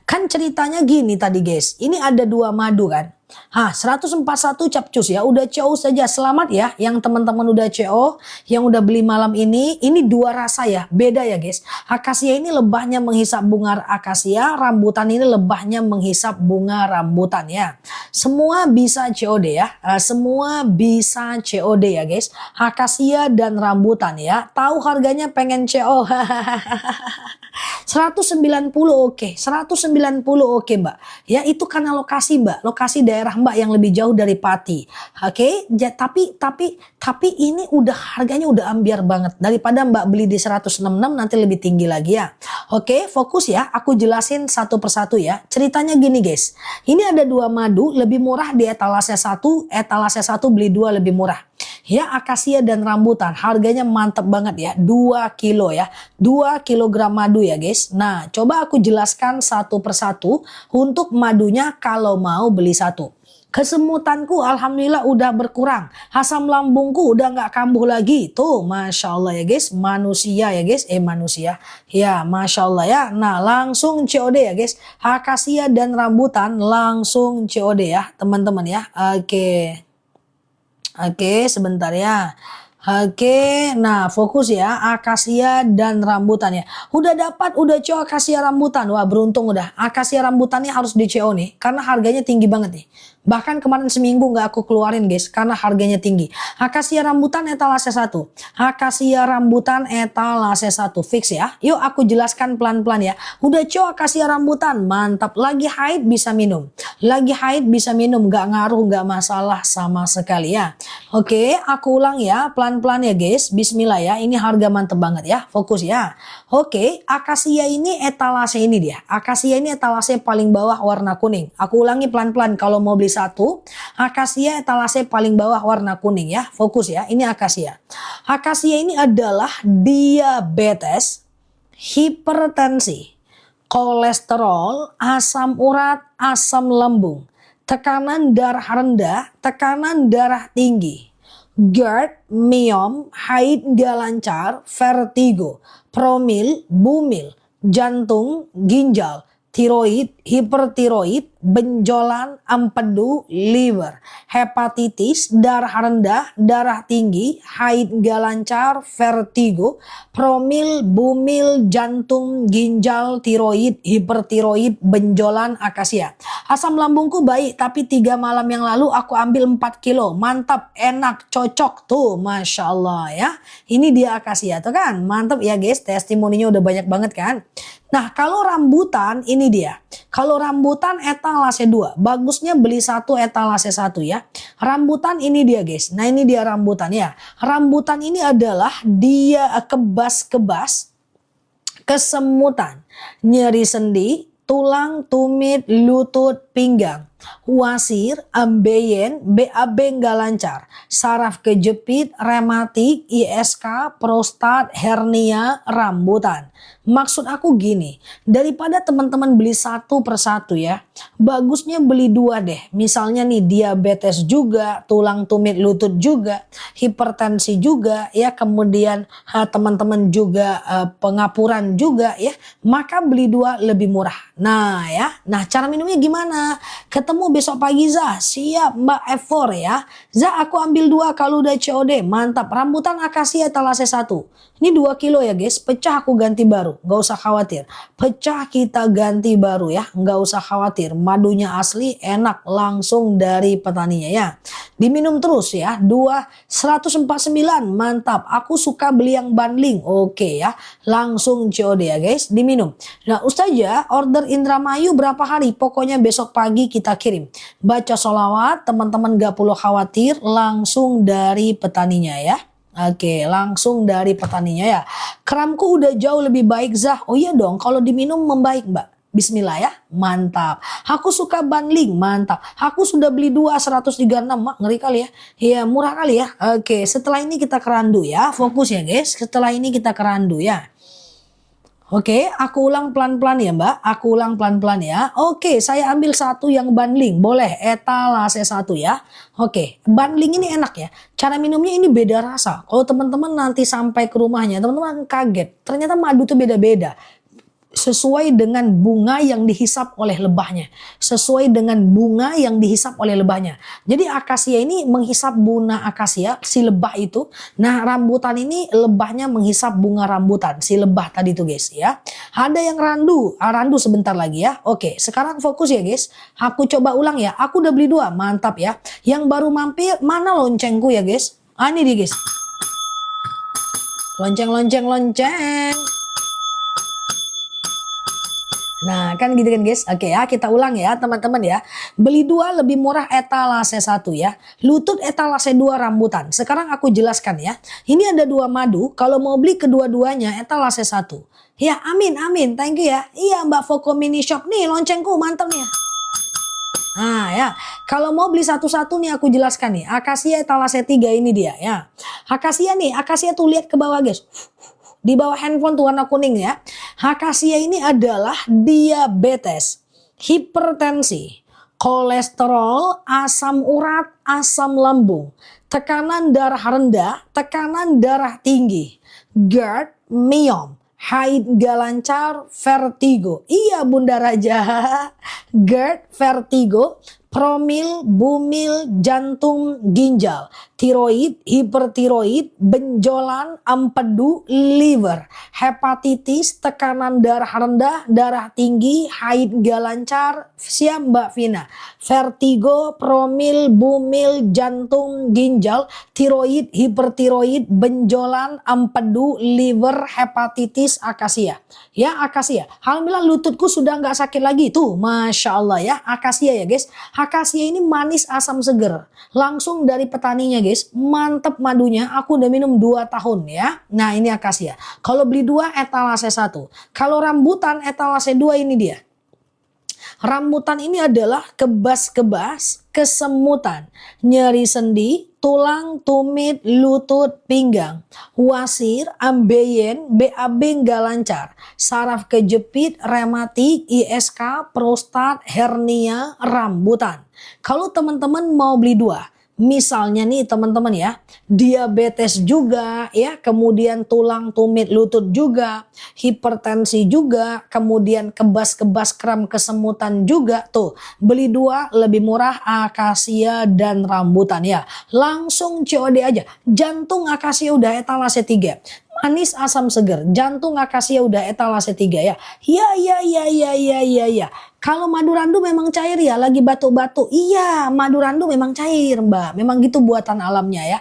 Speaker 1: Kan ceritanya gini tadi guys, ini ada 2 madu kan. Ah, 141 capcus ya. Udah CO saja. Selamat ya yang teman-teman udah CO, yang udah beli malam ini. Ini dua rasa ya. Beda ya guys. Akasia ini lebahnya menghisap bunga akasia, rambutan ini lebahnya menghisap bunga rambutan ya. Semua bisa COD ya. Semua bisa COD ya guys. Akasia dan rambutan ya. Tahu harganya pengen CO. 190 oke. 190 oke Mbak. Ya itu karena lokasi Mbak. Lokasi daerah Mbak yang lebih jauh dari Pati. Oke. Tapi ini udah harganya udah ambiar banget. Daripada Mbak beli di 166 nanti lebih tinggi lagi ya. Oke, fokus ya. Aku jelasin satu persatu ya. Ceritanya gini guys. Ini ada dua madu lebih murah di etalase 1. Etalase 1 beli 2 lebih murah. Ya akasia dan rambutan harganya mantep banget ya. 2 kilo ya. 2 kilogram madu ya guys. Nah coba aku jelaskan satu persatu untuk madunya kalau mau beli satu. Kesemutanku alhamdulillah udah berkurang. Asam lambungku udah nggak kambuh lagi. Tuh Masya Allah ya guys. Manusia ya guys. Manusia. Ya Masya Allah ya. Nah langsung COD ya guys. Akasia dan rambutan langsung COD ya teman-teman ya. Oke. Oke, sebentar ya. Oke, nah fokus ya, akasia dan rambutan ya. Udah dapat, udah CO akasia rambutan. Wah beruntung udah. Akasia rambutannya harus di CO nih, karena harganya tinggi banget nih. Bahkan kemarin seminggu nggak aku keluarin guys, karena harganya tinggi. Akasia rambutan etalase 1. Akasia rambutan etalase 1. Fix ya. Yuk aku jelaskan pelan-pelan ya. Udah CO akasia rambutan, mantap. Lagi haid bisa minum. Lagi haid bisa minum, nggak ngaruh, nggak masalah sama sekali ya. Oke, aku ulang ya, pelan-pelan ya guys. Bismillah ya, ini harga mantep banget ya. Fokus ya. Oke, akasia ini etalase ini dia. Akasia ini etalase paling bawah warna kuning. Aku ulangi pelan-pelan kalau mau beli satu. Akasia etalase paling bawah warna kuning ya. Fokus ya, ini akasia. Akasia ini adalah diabetes, hipertensi, kolesterol, asam urat, asam lambung, tekanan darah rendah, tekanan darah tinggi, GERD, myom, haid gak lancar, vertigo, promil, bumil, jantung, ginjal, tiroid, hipertiroid, benjolan, empedu, liver, hepatitis, darah rendah, darah tinggi, haid gak lancar, vertigo, promil, bumil, jantung, ginjal, tiroid, hipertiroid, benjolan, akasia. Asam lambungku baik, tapi 3 malam yang lalu aku ambil 4 kilo. Mantap, enak, cocok tuh, Masya Allah ya. Ini dia akasia tuh kan, mantap ya guys, testimoninya udah banyak banget kan. Nah kalau rambutan ini dia. Kalau rambutan etalase 2. Bagusnya beli satu etalase 1 ya. Rambutan ini dia guys. Nah ini dia rambutan ya. Rambutan ini adalah dia kebas-kebas, kesemutan, nyeri sendi, tulang, tumit, lutut, pinggang, wasir, ambeien, BAB nggak lancar, saraf kejepit, rematik, ISK, prostat, hernia, rambutan. Maksud aku gini, daripada teman-teman beli satu persatu ya, bagusnya beli 2 deh. Misalnya nih diabetes juga, tulang tumit lutut juga, hipertensi juga ya, kemudian teman-teman juga pengapuran juga ya, maka beli 2 lebih murah. Nah ya, nah cara minumnya gimana? Ketemu besok pagi Zah, siap Mbak F4 ya. Zah aku ambil 2 kalau udah COD, mantap. Rambutan akasia etalase 1. Ini 2 kilo ya guys, pecah aku ganti baru, gak usah khawatir. Pecah kita ganti baru ya, gak usah khawatir. Madunya asli, enak, langsung dari petaninya ya. Diminum terus ya, 149, mantap. Aku suka beli yang bundling, oke ya. Langsung COD ya guys, diminum. Nah Ustazah, order Indramayu berapa hari? Pokoknya besok pagi kita kirim. Baca sholawat, teman-teman gak perlu khawatir, langsung dari petaninya ya. Oke, langsung dari petaninya ya. Kramku udah jauh lebih baik Zah. Oh iya dong, kalau diminum membaik Mbak. Bismillah ya, mantap. Aku suka bundling, mantap. Aku sudah beli 2 136, Mak. Ngeri kali ya. Iya, murah kali ya. Oke, setelah ini kita kerandu ya. Fokus ya guys, setelah ini kita kerandu ya. Oke, aku ulang pelan-pelan ya Mbak. Aku ulang pelan-pelan ya. Oke, saya ambil satu yang bundling. Boleh, etalase 1 ya. Oke, bundling ini enak ya. Cara minumnya ini beda rasa. Kalau teman-teman nanti sampai ke rumahnya, teman-teman kaget. Ternyata madu tuh beda-beda. sesuai dengan bunga yang dihisap oleh lebahnya. Sesuai dengan bunga yang dihisap oleh lebahnya. Jadi akasia ini menghisap bunga akasia, si lebah itu. Nah, rambutan ini lebahnya menghisap bunga rambutan, si lebah tadi tuh guys ya. Ada yang randu, randu sebentar lagi ya. Oke, sekarang fokus ya guys. Aku coba ulang ya. Aku udah beli 2, mantap ya. Yang baru mampir, mana loncengku ya guys? Ini dia guys. Lonceng, lonceng, lonceng. Nah kan gitu kan guys. Oke ya, kita ulang ya teman-teman ya. Beli 2 lebih murah etalase 1 ya. Lutut etalase 2 rambutan. Sekarang aku jelaskan ya. Ini ada 2 madu. Kalau mau beli kedua-duanya etalase 1. Ya amin amin, thank you ya. Iya Mbak Foko Mini Shop nih, loncengku mantap nih ya. Nah ya, kalau mau beli satu-satu nih aku jelaskan nih. Akasia etalase 3 ini dia ya. Akasia nih, akasia tuh lihat ke bawah guys. Di bawah handphone tuh warna kuning ya. Akasia ini adalah diabetes, hipertensi, kolesterol, asam urat, asam lambung, tekanan darah rendah, tekanan darah tinggi, GERD, myom, haid gak lancar, vertigo. Iya Bunda Raja. GERD, vertigo, promil, bumil, jantung, ginjal, tiroid, hipertiroid, benjolan, empedu, liver, hepatitis, tekanan darah rendah, darah tinggi, haid gak lancar, siap Mbak Vina, vertigo, promil, bumil, jantung, ginjal, tiroid, hipertiroid, benjolan, empedu, liver, hepatitis, akasia. Ya akasia. Alhamdulillah lututku sudah nggak sakit lagi tuh, masya Allah ya. Akasia ya guys. Akasia ini manis asam seger. Langsung dari petaninya guys. Mantep madunya. Aku udah minum 2 tahun ya. Nah ini akasia. Kalau beli 2 etalase 1. Kalau rambutan etalase 2 ini dia. Rambutan ini adalah kebas-kebas, kesemutan, nyeri sendi, tulang, tumit, lutut, pinggang, wasir, ambeien, BAB nggak lancar, saraf kejepit, rematik, ISK, prostat, hernia, rambutan. Kalau teman-teman mau beli 2, misalnya nih teman-teman ya, diabetes juga ya, kemudian tulang, tumit, lutut juga, hipertensi juga, kemudian kebas-kebas kram kesemutan juga tuh. Beli 2 lebih murah akasia dan rambutan ya. Langsung COD aja. Jantung akasia udah etalase 3. Manis asam seger, jantung akasia udah etalase 3 ya. Ya. Kalau madu randu memang cair ya, lagi batuk-batuk. Iya, madu randu memang cair Mbak. Memang gitu buatan alamnya ya.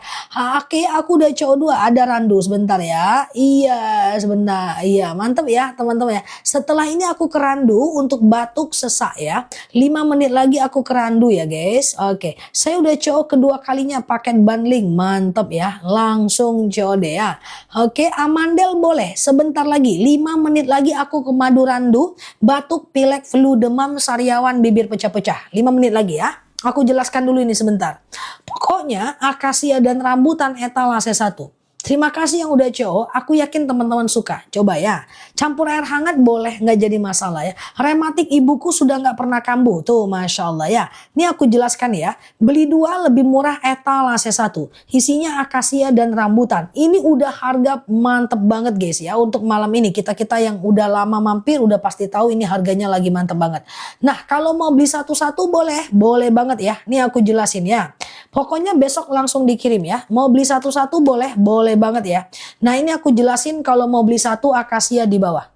Speaker 1: Oke, aku udah CO2, ada randu sebentar ya. Iya, sebentar. Iya, mantap ya teman-teman ya. Setelah ini aku ke randu untuk batuk sesak ya. 5 menit lagi aku ke randu ya guys. Oke, saya udah CO kedua kalinya paket bundling. Mantap ya, langsung COD ya. Oke, amandel boleh. Sebentar lagi, 5 menit lagi aku ke madu randu. Batuk, pilek, flu, demam, sariawan, bibir pecah-pecah. 5 menit lagi ya. Aku jelaskan dulu ini sebentar. Pokoknya akasia dan rambutan etalase 1. Terima kasih yang udah CO. Aku yakin teman-teman suka. Coba ya. Campur air hangat boleh, nggak jadi masalah ya. Rematik ibuku sudah nggak pernah kambuh. Tuh masya Allah ya. Ini aku jelaskan ya. Beli 2 lebih murah etalase 1. Isinya akasia dan rambutan. Ini udah harga mantep banget guys ya. Untuk malam ini kita-kita yang udah lama mampir udah pasti tahu ini harganya lagi mantep banget. Nah kalau mau beli satu-satu boleh. Boleh banget ya. Ini aku jelasin ya. Pokoknya besok langsung dikirim ya. Mau beli satu-satu boleh, boleh banget ya. Nah ini aku jelasin kalau mau beli satu akasia di bawah.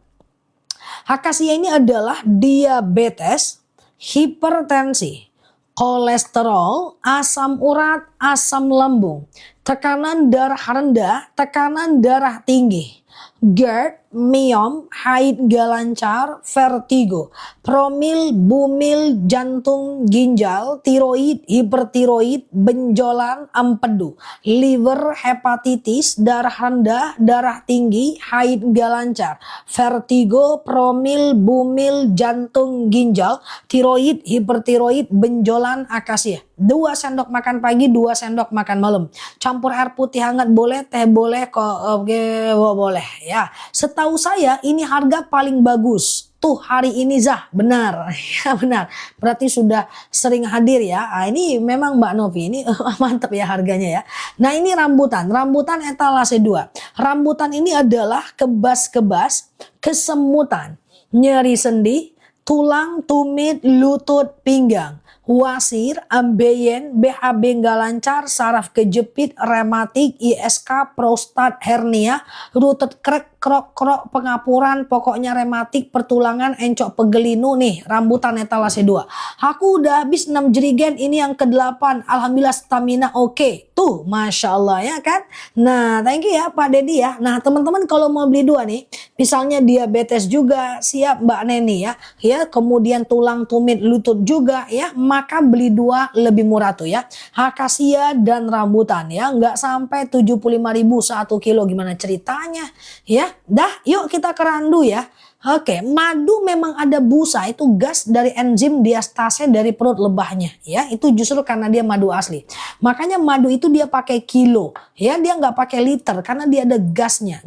Speaker 1: Akasia ini adalah diabetes, hipertensi, kolesterol, asam urat, asam lambung, tekanan darah rendah, tekanan darah tinggi, GERD, myom, haid gak lancar, vertigo, promil, bumil, jantung, ginjal, tiroid, hipertiroid, benjolan, empedu, liver, hepatitis, darah rendah, darah tinggi, haid gak lancar, vertigo, promil, bumil, jantung, ginjal, tiroid, hipertiroid, benjolan, akasia. 2 sendok makan pagi, 2 sendok makan malam. Campur air putih hangat boleh, teh boleh, oke, boleh ya. Setahu saya ini harga paling bagus. Tuh hari ini Zah, benar. Ya benar. Berarti sudah sering hadir ya. Ini memang Mbak Novi ini mantap ya harganya ya. Nah ini rambutan. Rambutan etalase 2. Rambutan ini adalah kebas-kebas, kesemutan, nyeri sendi, tulang, tumit, lutut, pinggang, wasir, ambeien, BAB nggak lancar, saraf kejepit, rematik, ISK, prostat, hernia, lutut krek, krok, pengapuran, pokoknya rematik, pertulangan, encok pegelinu nih, rambutan etalase 2. Aku udah habis 6 jerigen, ini yang ke-8. Alhamdulillah stamina oke. Tuh, Masya Allah ya kan. Nah, thank you ya Pak Dedi ya. Nah, teman-teman kalau mau beli 2 nih, misalnya diabetes juga siap Mbak Neni ya. Ya, kemudian tulang tumit lutut juga ya, maka beli 2 lebih murah tuh ya. Akasia dan rambutan ya, nggak sampai 75.000 1 kilo, gimana ceritanya ya. Dah, yuk kita ke randu ya. Oke, madu memang ada busa, itu gas dari enzim diastase dari perut lebahnya ya. Itu justru karena dia madu asli. Makanya madu itu dia pakai kilo ya, dia nggak pakai liter karena dia ada gasnya.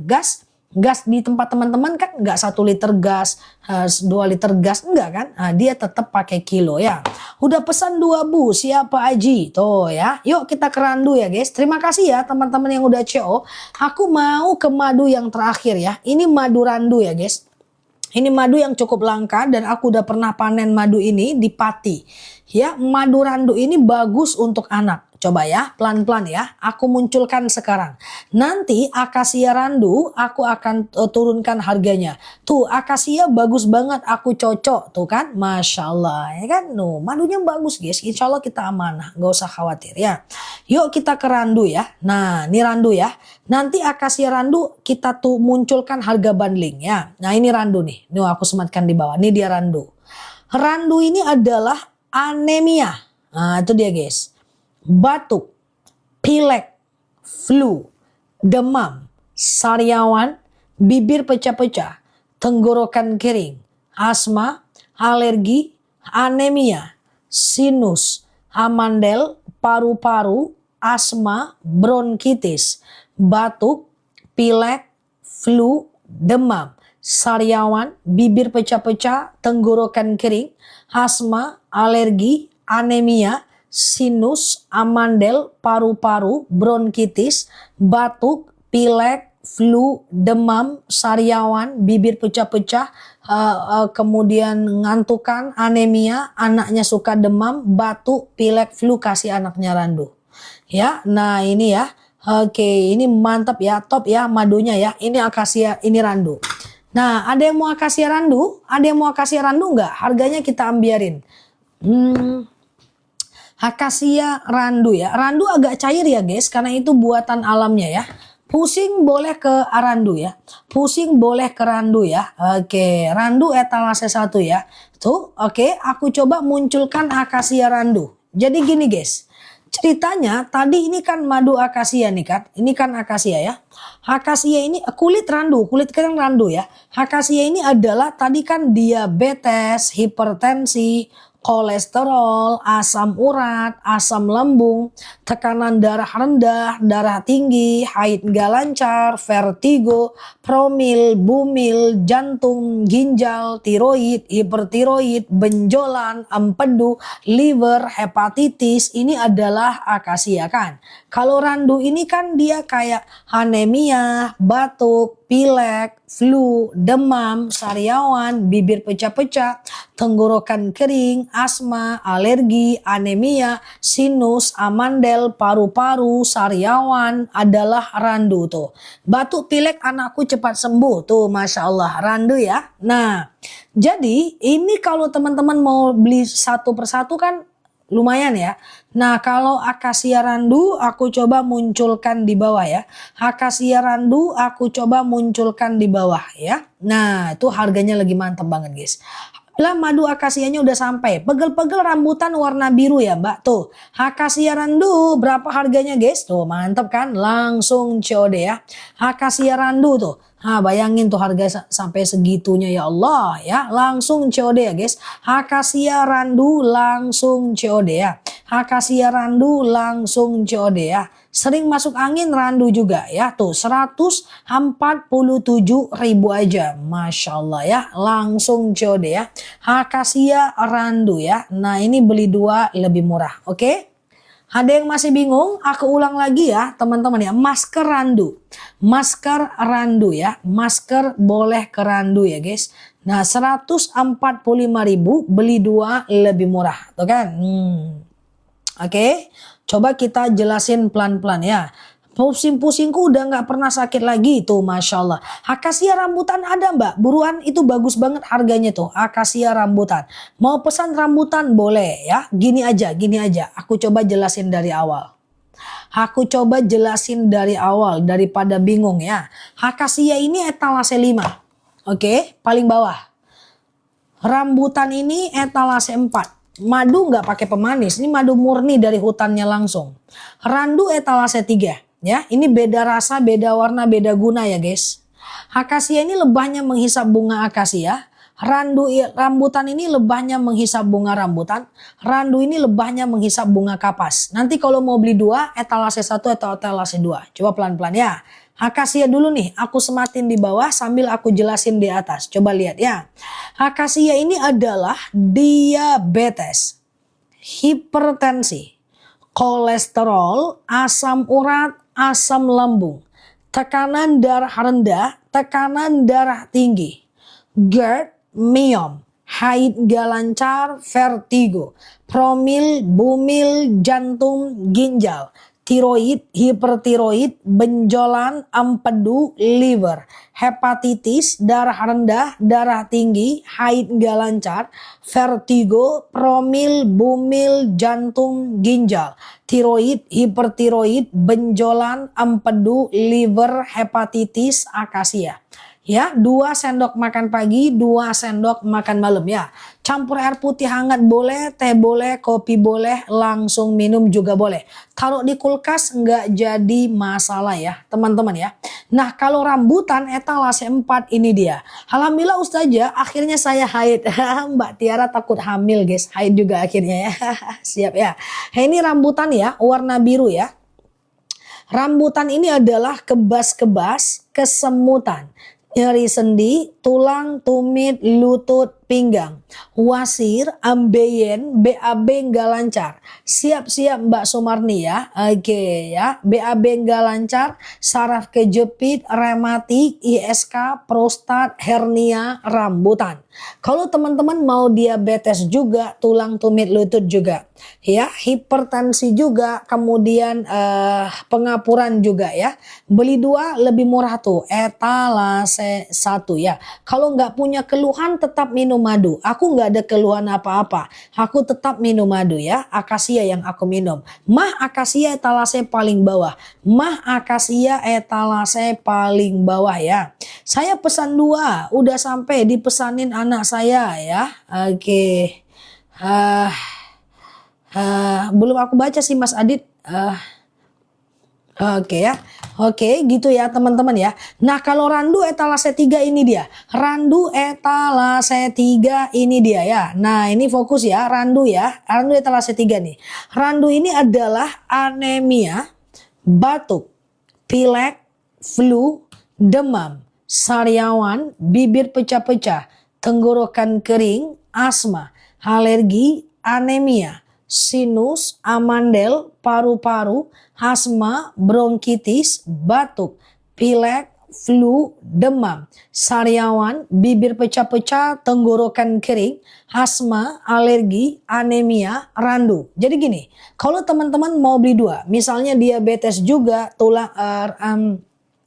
Speaker 1: Gas di tempat teman-teman kan nggak 1 liter gas, 2 liter gas, enggak kan? Nah, dia tetap pakai kilo ya. Udah pesan 2 bu, siapa Aji? Tuh ya, yuk kita ke randu ya guys. Terima kasih ya teman-teman yang udah CO. Aku mau ke madu yang terakhir ya. Ini madu randu ya guys. Ini madu yang cukup langka dan aku udah pernah panen madu ini di Pati. Ya, madu randu ini bagus untuk anak. Coba ya, pelan-pelan ya. Aku munculkan sekarang. Nanti akasia randu aku akan turunkan harganya. Tuh, akasia bagus banget, aku cocok. Tuh kan, Masya Allah. Ya kan, no, madunya bagus guys. Insya Allah kita amanah, gak usah khawatir ya. Yuk kita ke randu ya. Nah, ini randu ya. Nanti akasia randu kita tuh munculkan harga bundling ya. Nah, ini randu nih. Ini aku sematkan di bawah. Ini dia randu. Randu ini adalah anemia. Nah, itu dia guys. Batuk, pilek, flu, demam, sariawan, bibir pecah-pecah, tenggorokan kering, asma, alergi, anemia, sinus, amandel, paru-paru, asma, bronkitis, batuk, pilek, flu, demam, sariawan, bibir pecah-pecah, tenggorokan kering, asma, alergi, anemia, sinus, amandel, paru-paru, bronkitis, batuk, pilek, flu, demam, sariawan, bibir pecah-pecah, kemudian ngantukan, anemia, anaknya suka demam, batuk, pilek, flu, kasih anaknya randu. Ya, nah ini ya. Oke, ini mantap ya, top ya madunya ya. Ini akasia, ini randu. Nah, ada yang mau akasia randu? Ada yang mau akasia randu nggak? Harganya kita ambiarin. Akasia randu ya. Randu agak cair ya guys, karena itu buatan alamnya ya. Pusing boleh ke randu ya. Pusing boleh ke randu ya. Oke, randu etalase 1 ya. Tuh, oke, aku coba munculkan akasia randu. Jadi gini guys. Ceritanya tadi ini kan madu akasia nih kan. Ini kan akasia ya. Akasia ini kulit randu, kulit kering randu ya. Akasia ini adalah tadi kan diabetes, hipertensi, kolesterol, asam urat, asam lambung, tekanan darah rendah, darah tinggi, haid nggak lancar, vertigo, promil, bumil, jantung, ginjal, tiroid, hipertiroid, benjolan, empedu, liver, hepatitis, ini adalah akasia kan. Kalau randu ini kan dia kayak anemia, batuk, pilek, flu, demam, sariawan, bibir pecah-pecah, tenggorokan kering, asma, alergi, anemia, sinus, amandel, paru-paru, sariawan adalah randu tuh. Batuk pilek anakku cepat sembuh tuh, Masya Allah, randu ya. Nah, jadi ini kalau teman-teman mau beli satu persatu kan lumayan ya. Nah, kalau akasia randu aku coba munculkan di bawah ya. Akasia randu aku coba munculkan di bawah ya. Nah, itu harganya lagi mantap banget guys. Lah madu akasianya udah sampai. Pegel-pegel rambutan warna biru ya Mbak. Tuh, akasia randu berapa harganya guys? Tuh, mantap kan? Langsung COD ya. Akasia randu tuh. Nah, bayangin tuh harga sampai segitunya ya Allah ya. Langsung COD ya guys. Akasia randu langsung COD ya. Akasia randu langsung COD ya. Sering masuk angin randu juga ya. Tuh 147.000 aja. Masya Allah ya. Langsung COD ya. Akasia randu ya. Nah ini beli 2 lebih murah. Oke? Ada yang masih bingung? Aku ulang lagi ya teman-teman ya. Masker randu. Masker randu ya. Masker boleh ke randu ya guys. Nah 145.000 beli 2 lebih murah, tuh kan? Oke, coba kita jelasin pelan-pelan ya. Pusing-pusingku udah nggak pernah sakit lagi tuh, Masya Allah. Akasia rambutan ada mbak, buruan, itu bagus banget harganya tuh. Akasia rambutan. Mau pesan rambutan boleh ya. Gini aja. Aku coba jelasin dari awal. Daripada bingung ya. Akasia ini etalase 5. Oke, paling bawah. Rambutan ini etalase 4. Madu nggak pakai pemanis, ini madu murni dari hutannya langsung. Randu etalase 3. Ya, ini beda rasa, beda warna, beda guna ya guys. Akasia ini lebahnya menghisap bunga akasia. Rambutan ini lebahnya menghisap bunga rambutan. Randu ini lebahnya menghisap bunga kapas. Nanti kalau mau beli 2, etalase 1 atau etalase 2. Coba pelan-pelan ya. Akasia dulu nih, aku sematin di bawah sambil aku jelasin di atas. Coba lihat ya. Akasia ini adalah diabetes, hipertensi, kolesterol, asam urat, asam lambung, tekanan darah rendah, tekanan darah tinggi, GERD, myom, haid gak lancar, vertigo, promil, bumil, jantung, ginjal, tiroid, hipertiroid, benjolan, empedu, liver, hepatitis, darah rendah, darah tinggi, haid gak lancar, vertigo, promil, bumil, jantung, ginjal, tiroid, hipertiroid, benjolan, empedu, liver, hepatitis, akasia. Ya, 2 sendok makan pagi, 2 sendok makan malam ya. Campur air putih hangat boleh, teh boleh, kopi boleh, langsung minum juga boleh. Taruh di kulkas nggak jadi masalah ya teman-teman ya. Nah kalau rambutan etalase 4 ini dia. Alhamdulillah Ustazah akhirnya saya haid. Mbak Tiara takut hamil guys, haid juga akhirnya ya. Siap ya. Ini rambutan ya, warna biru ya. Rambutan ini adalah kebas-kebas, kesemutan, nyeri sendi, tulang, tumit, lutut, pinggang, wasir, ambeien, BAB nggak lancar. Siap-siap Mbak Sumarni ya. Oke ya, BAB nggak lancar, saraf kejepit, rematik, ISK, prostat, hernia, rambutan. Kalau teman-teman mau diabetes juga, tulang, tumit, lutut juga. Ya, hipertensi juga, kemudian pengapuran juga ya. Beli 2 lebih murah tuh, etalase 1 ya. Kalau nggak punya keluhan tetap minum madu. Aku nggak ada keluhan apa-apa. Aku tetap minum madu ya. Akasia yang aku minum. Mah akasia etalase paling bawah. Mah akasia etalase paling bawah ya. Saya pesan 2. Udah sampai dipesanin anak saya ya. Oke. Belum aku baca sih Mas Adit. Oke ya. Oke gitu ya teman-teman ya. Nah kalau randu etalase 3 ini dia. Randu etalase 3 ini dia ya. Nah ini fokus ya randu ya. Randu etalase 3 nih. Randu ini adalah anemia, batuk, pilek, flu, demam, sariawan, bibir pecah-pecah, tenggorokan kering, asma, alergi, anemia, sinus, amandel, paru-paru, asma, bronkitis, batuk, pilek, flu, demam, sariawan, bibir pecah-pecah, tenggorokan kering, asma, alergi, anemia, randu. Jadi gini, kalau teman-teman mau beli 2, misalnya diabetes juga, tulang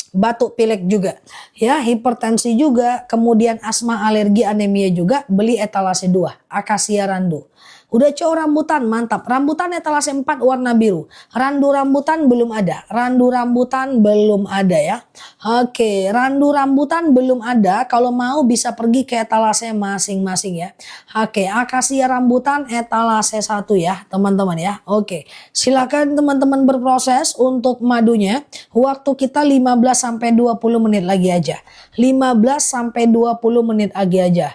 Speaker 1: batuk pilek juga ya, hipertensi juga, kemudian asma, alergi, anemia juga, beli etalase 2 akasia randu. Udah cowok rambutan mantap. Rambutan etalase 4 warna biru. Randu rambutan belum ada. Randu rambutan belum ada ya. Oke, randu rambutan belum ada. Kalau mau bisa pergi ke etalase masing-masing ya. Oke, akasia rambutan etalase 1 ya teman-teman ya. Oke, silakan teman-teman berproses untuk madunya. Waktu kita 15-20 menit lagi aja. 15-20 menit lagi aja.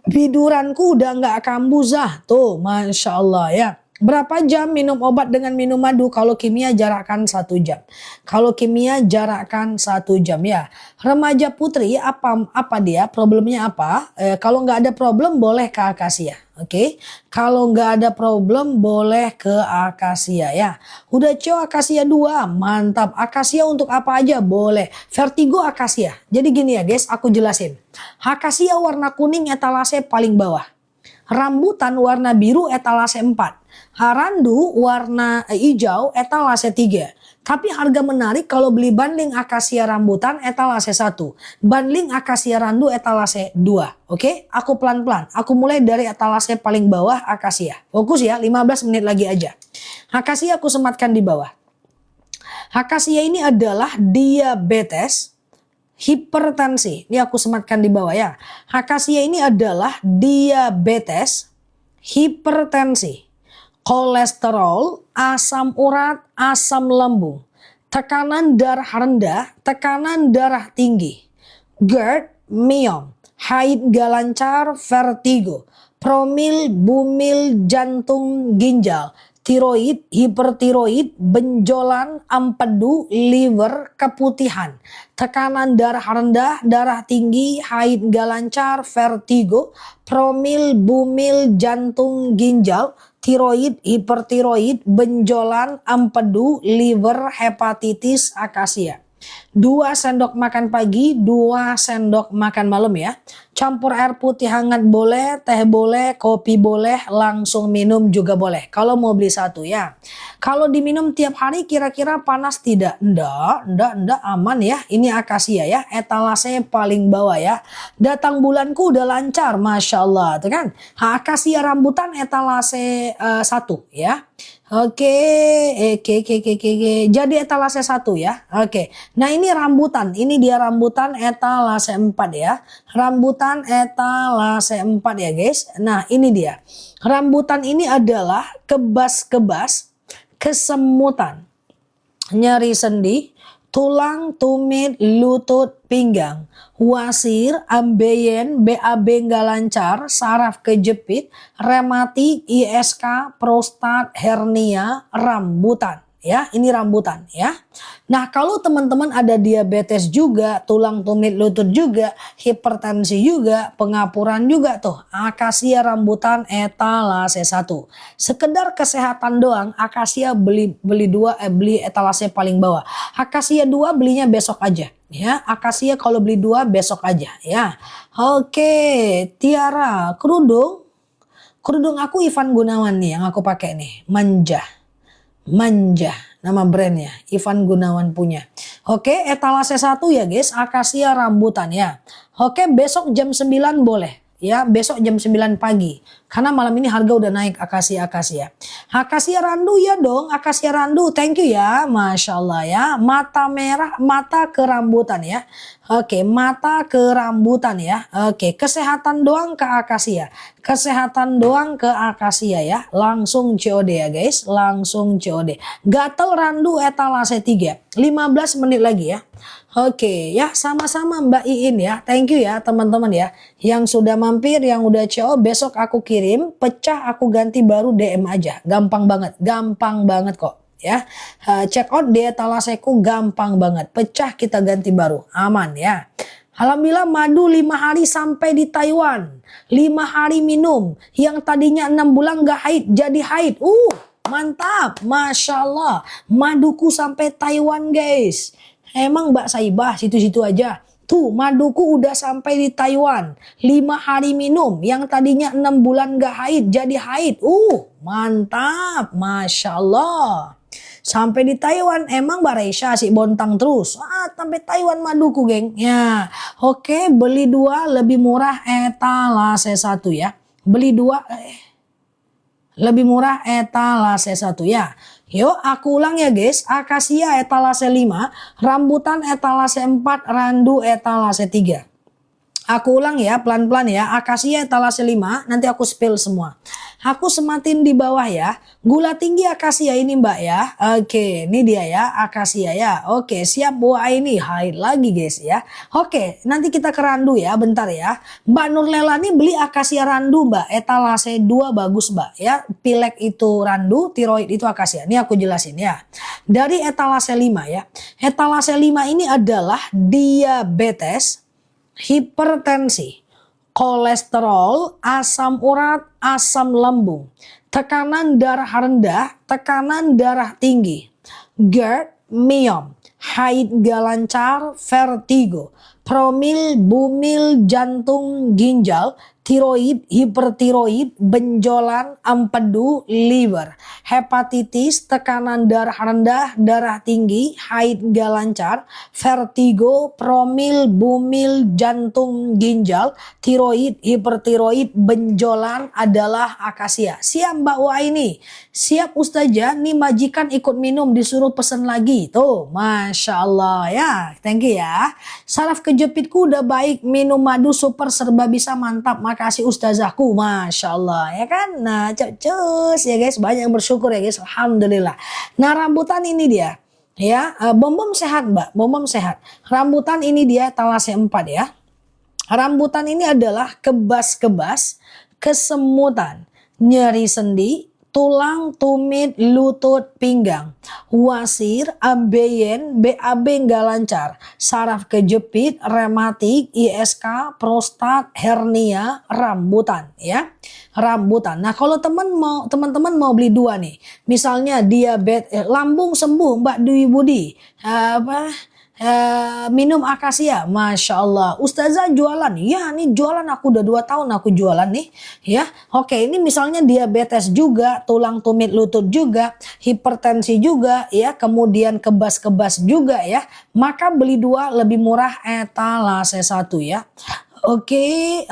Speaker 1: Biduranku udah nggak kambuzah tuh, Masya Allah ya. Berapa jam minum obat dengan minum madu? Kalau kimia jarakkan 1 jam. Kalau kimia jarakkan 1 jam ya. Remaja putri apa dia? Problemnya apa? Kalau nggak ada problem boleh ke akasia. Oke. Kalau nggak ada problem boleh ke akasia ya. Udah coba akasia 2, mantap. Akasia untuk apa aja boleh. Vertigo akasia. Jadi gini ya guys, aku jelasin. Akasia warna kuning etalase paling bawah. Rambutan warna biru etalase 4. Harandu warna hijau etalase 3. Tapi harga menarik kalau beli bundling akasia rambutan etalase 1. Bundling akasia randu etalase 2. Oke, aku pelan-pelan. Aku mulai dari etalase paling bawah akasia. Fokus ya, 15 menit lagi aja. Akasia aku sematkan di bawah. Akasia ini adalah diabetes, hipertensi. Ini aku sematkan di bawah ya. Akasia ini adalah diabetes, hipertensi, kolesterol, asam urat, asam lambung, tekanan darah rendah, tekanan darah tinggi, GERD, myom, haid gak lancar, vertigo, promil, bumil, jantung, ginjal, tiroid, hipertiroid, benjolan, empedu, liver, keputihan, tekanan darah rendah, darah tinggi, haid gak lancar, vertigo, promil, bumil, jantung, ginjal, tiroid, hipertiroid, benjolan, empedu, liver, hepatitis, akasia. 2 sendok makan pagi, 2 sendok makan malam ya. Campur air putih hangat boleh, teh boleh, kopi boleh, langsung minum juga boleh. Kalau mau beli 1 ya. Kalau diminum tiap hari kira-kira panas tidak? Enggak, aman ya. Ini akasia ya, etalase paling bawah ya. Datang bulanku udah lancar, Masya Allah. Tuh kan? Akasia rambutan etalase 1 ya. Oke. Jadi etalase 1 ya. Oke. Nah ini rambutan. Ini dia rambutan etalase 4 ya. Rambutan etalase 4 ya guys. Nah ini dia. Rambutan ini adalah kebas-kebas, kesemutan, nyeri sendi, tulang, tumit, lutut, pinggang, wasir, ambeien, BAB nggak lancar, saraf kejepit, rematik, ISK, prostat, hernia, rambutan. Ya, ini rambutan ya. Nah, kalau teman-teman ada diabetes juga, tulang tumit lutut juga, hipertensi juga, pengapuran juga tuh, akasia rambutan etalase 1. Sekedar kesehatan doang, akasia beli 2 beli etalase paling bawah. Akasia 2 belinya besok aja ya. Akasia kalau beli 2 besok aja ya. Oke, Tiara, kerudung aku Ivan Gunawan nih yang aku pakai nih, Manja, nama brandnya, Ivan Gunawan punya. Oke, etalase 1 ya guys, akasia rambutan ya. Oke, besok jam 9 boleh. Ya, besok jam 9 pagi. Karena malam ini harga udah naik akasia. Akasia randu ya dong, akasia randu. Thank you ya, Masya Allah ya. Mata merah, mata kerambutan ya. Oke, mata kerambutan ya. Oke, kesehatan doang ke akasia. Kesehatan doang ke akasia ya. Langsung COD ya guys, langsung COD. Gatel randu etalase 3. 15 menit lagi ya. Oke ya, sama-sama Mbak Iin ya. Thank you ya teman-teman ya. Yang sudah mampir, yang udah CO, besok aku kirim, pecah aku ganti baru DM aja. Gampang banget kok ya. Check out di etalaseku gampang banget. Pecah kita ganti baru, aman ya. Alhamdulillah madu 5 hari sampai di Taiwan. 5 hari minum. Yang tadinya 6 bulan gak haid, jadi haid. Mantap, Masya Allah. Maduku sampai Taiwan guys. Emang Mbak Saibah situ-situ aja. Tuh maduku udah sampai di Taiwan. 5 hari minum. Yang tadinya 6 bulan gak haid jadi haid. Mantap. Masya Allah. Sampai di Taiwan. Emang Mbak Reisha sih bontang terus. Sampai Taiwan maduku geng. Ya. Oke, beli 2 lebih murah etalase 1 ya. Beli 2 lebih murah etalase 1 ya. Yuk aku ulang ya guys, akasia etalase 5, rambutan etalase 4, randu etalase 3. Aku ulang ya, pelan-pelan ya. Akasia etalase 5, nanti aku spill semua. Aku sematin di bawah ya. Gula tinggi akasia ini mbak ya. Oke, ini dia ya, akasia ya. Oke, siap buah ini. Hide lagi guys ya. Oke, nanti kita ke randu ya, bentar ya. Mbak Nurlela nih beli akasia randu mbak. Etalase 2 bagus mbak ya. Pilek itu randu, tiroid itu akasia. Ini aku jelasin ya. Dari etalase 5 ya. Etalase 5 ini adalah diabetes, hipertensi, kolesterol, asam urat, asam lambung, tekanan darah rendah, tekanan darah tinggi, GERD, myom, haid gak lancar, vertigo, promil, bumil, jantung, ginjal, tiroid, hipertiroid, benjolan, empedu, liver, hepatitis, tekanan darah rendah, darah tinggi, haid gak lancar, vertigo, promil, bumil, jantung, ginjal, tiroid, hipertiroid, benjolan adalah akasia. Siap Mbak Waini? Siap Ustazah, nih majikan ikut minum disuruh pesen lagi. Tuh, Masya Allah ya. Thank you ya. Saraf kejepitku udah baik, minum madu super serba bisa mantap. Makasih Ustazahku, Masya Allah ya kan. Nah cus ya guys, banyak yang bersyukur ya guys, Alhamdulillah. Nah rambutan ini dia ya, bom sehat mbak, bom sehat. Rambutan ini dia etalase 4 ya. Rambutan ini adalah kebas-kebas, kesemutan, nyeri sendi, tulang, tumit, lutut, pinggang, wasir, ambeien, BAB nggak lancar, saraf kejepit, rematik, ISK, prostat, hernia, rambutan ya. Rambutan. Nah, kalau teman-teman mau beli 2 nih. Misalnya diabetes, lambung sembuh Mbak Dwi Budi. Minum akasia, Masya Allah. Ustazah jualan, ya nih jualan, aku udah 2 tahun aku jualan nih ya. Oke, ini misalnya diabetes juga, tulang tumit lutut juga, hipertensi juga ya, kemudian kebas-kebas juga ya, maka beli 2 lebih murah etalase 1 ya. Oke,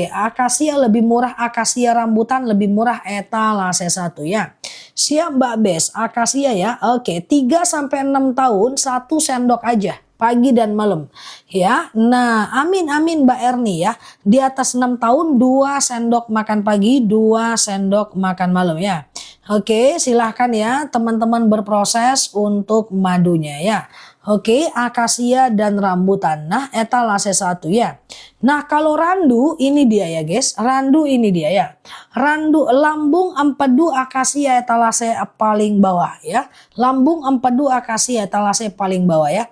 Speaker 1: akasia lebih murah, akasia rambutan lebih murah etalase 1 ya. Siap Mbak Bes, akasia ya. Oke, 3 sampai 6 tahun 1 sendok aja pagi dan malam ya. Nah, amin Mbak Erni ya. Di atas 6 tahun 2 sendok makan pagi, 2 sendok makan malam ya. Oke, silahkan ya teman-teman berproses untuk madunya ya. Oke, akasia dan rambutan. Nah, etalase 1 ya. Nah, kalau randu ini dia ya guys. Randu ini dia ya. Randu lambung empedu akasia etalase paling bawah ya. Lambung empedu akasia etalase paling bawah ya.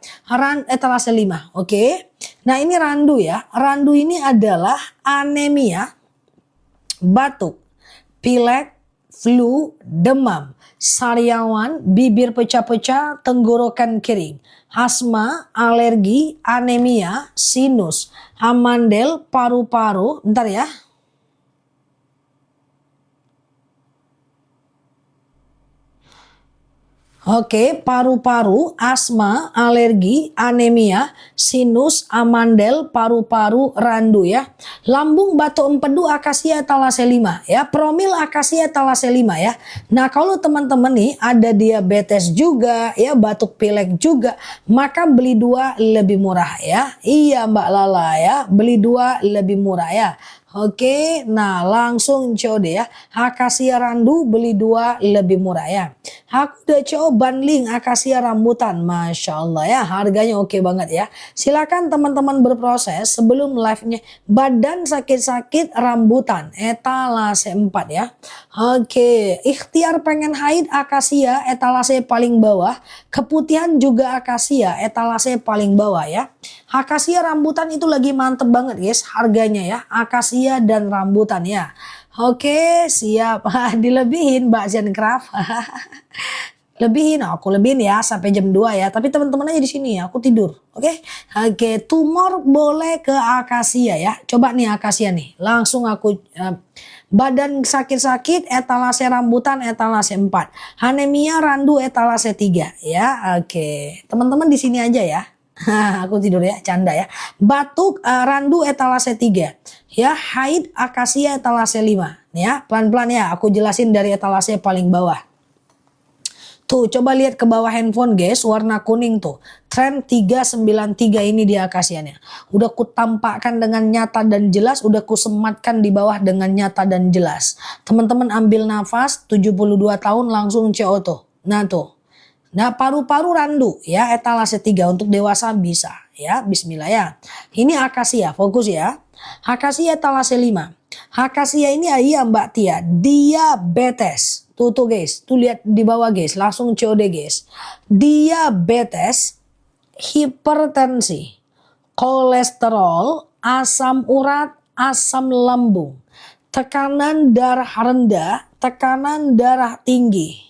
Speaker 1: Etalase 5. Oke. Nah, ini randu ya. Randu ini adalah anemia, batuk, pilek, flu, demam, sariawan, bibir pecah-pecah, tenggorokan kering, asma, alergi, anemia, sinus, amandel, paru-paru. Bentar ya. Oke, paru-paru, asma, alergi, anemia, sinus, amandel, paru-paru, randu ya. Lambung, batuk empedu, akasia etalase 5 ya. Promil akasia etalase 5 ya. Nah, kalau teman-teman nih ada diabetes juga ya, batuk pilek juga, maka beli 2 lebih murah ya. Iya Mbak Lala ya, beli 2 lebih murah ya. Oke, nah langsung COD ya. Akasia randu beli 2 lebih murah ya. Aku udah coba bundling akasia rambutan, Masya Allah ya, harganya oke banget ya. Silakan teman-teman berproses sebelum live-nya. Badan sakit-sakit rambutan, etalase 4 ya. Oke, ikhtiar pengen haid akasia etalase paling bawah. Keputihan juga akasia etalase paling bawah ya. Akasia rambutan itu lagi mantep banget guys harganya ya. Akasia dan rambutan ya. Oke, siap. Dilebihin Mbak Zencraft. Lebihin, aku lebihin ya sampai jam 2 ya. Tapi teman-teman aja di sini ya, aku tidur. Oke, tumor boleh ke akasia ya. Coba nih akasia nih. Langsung aku badan sakit-sakit etalase rambutan etalase 4. Anemia randu etalase 3 ya. Oke, teman-teman di sini aja ya. Aku tidur ya, canda ya. Batuk randu etalase 3 ya. Haid akasia etalase 5 ya. Pelan-pelan ya, aku jelasin dari etalase paling bawah. Tuh, coba lihat ke bawah handphone guys, warna kuning tuh. Tren 393 ini dia akasianya. Udah kutampakkan dengan nyata dan jelas, udah kusematkan di bawah dengan nyata dan jelas. Teman-teman ambil nafas, 72 tahun langsung CO tuh. Nah tuh. Nah paru-paru randu ya, etalase 3 untuk dewasa bisa ya, bismillah ya. Ini akasia, fokus ya. Akasia etalase 5. Akasia ini iya Mbak Tia, diabetes. Tuh guys, tuh lihat di bawah guys, langsung COD guys. Diabetes, hipertensi, kolesterol, asam urat, asam lambung, tekanan darah rendah, tekanan darah tinggi,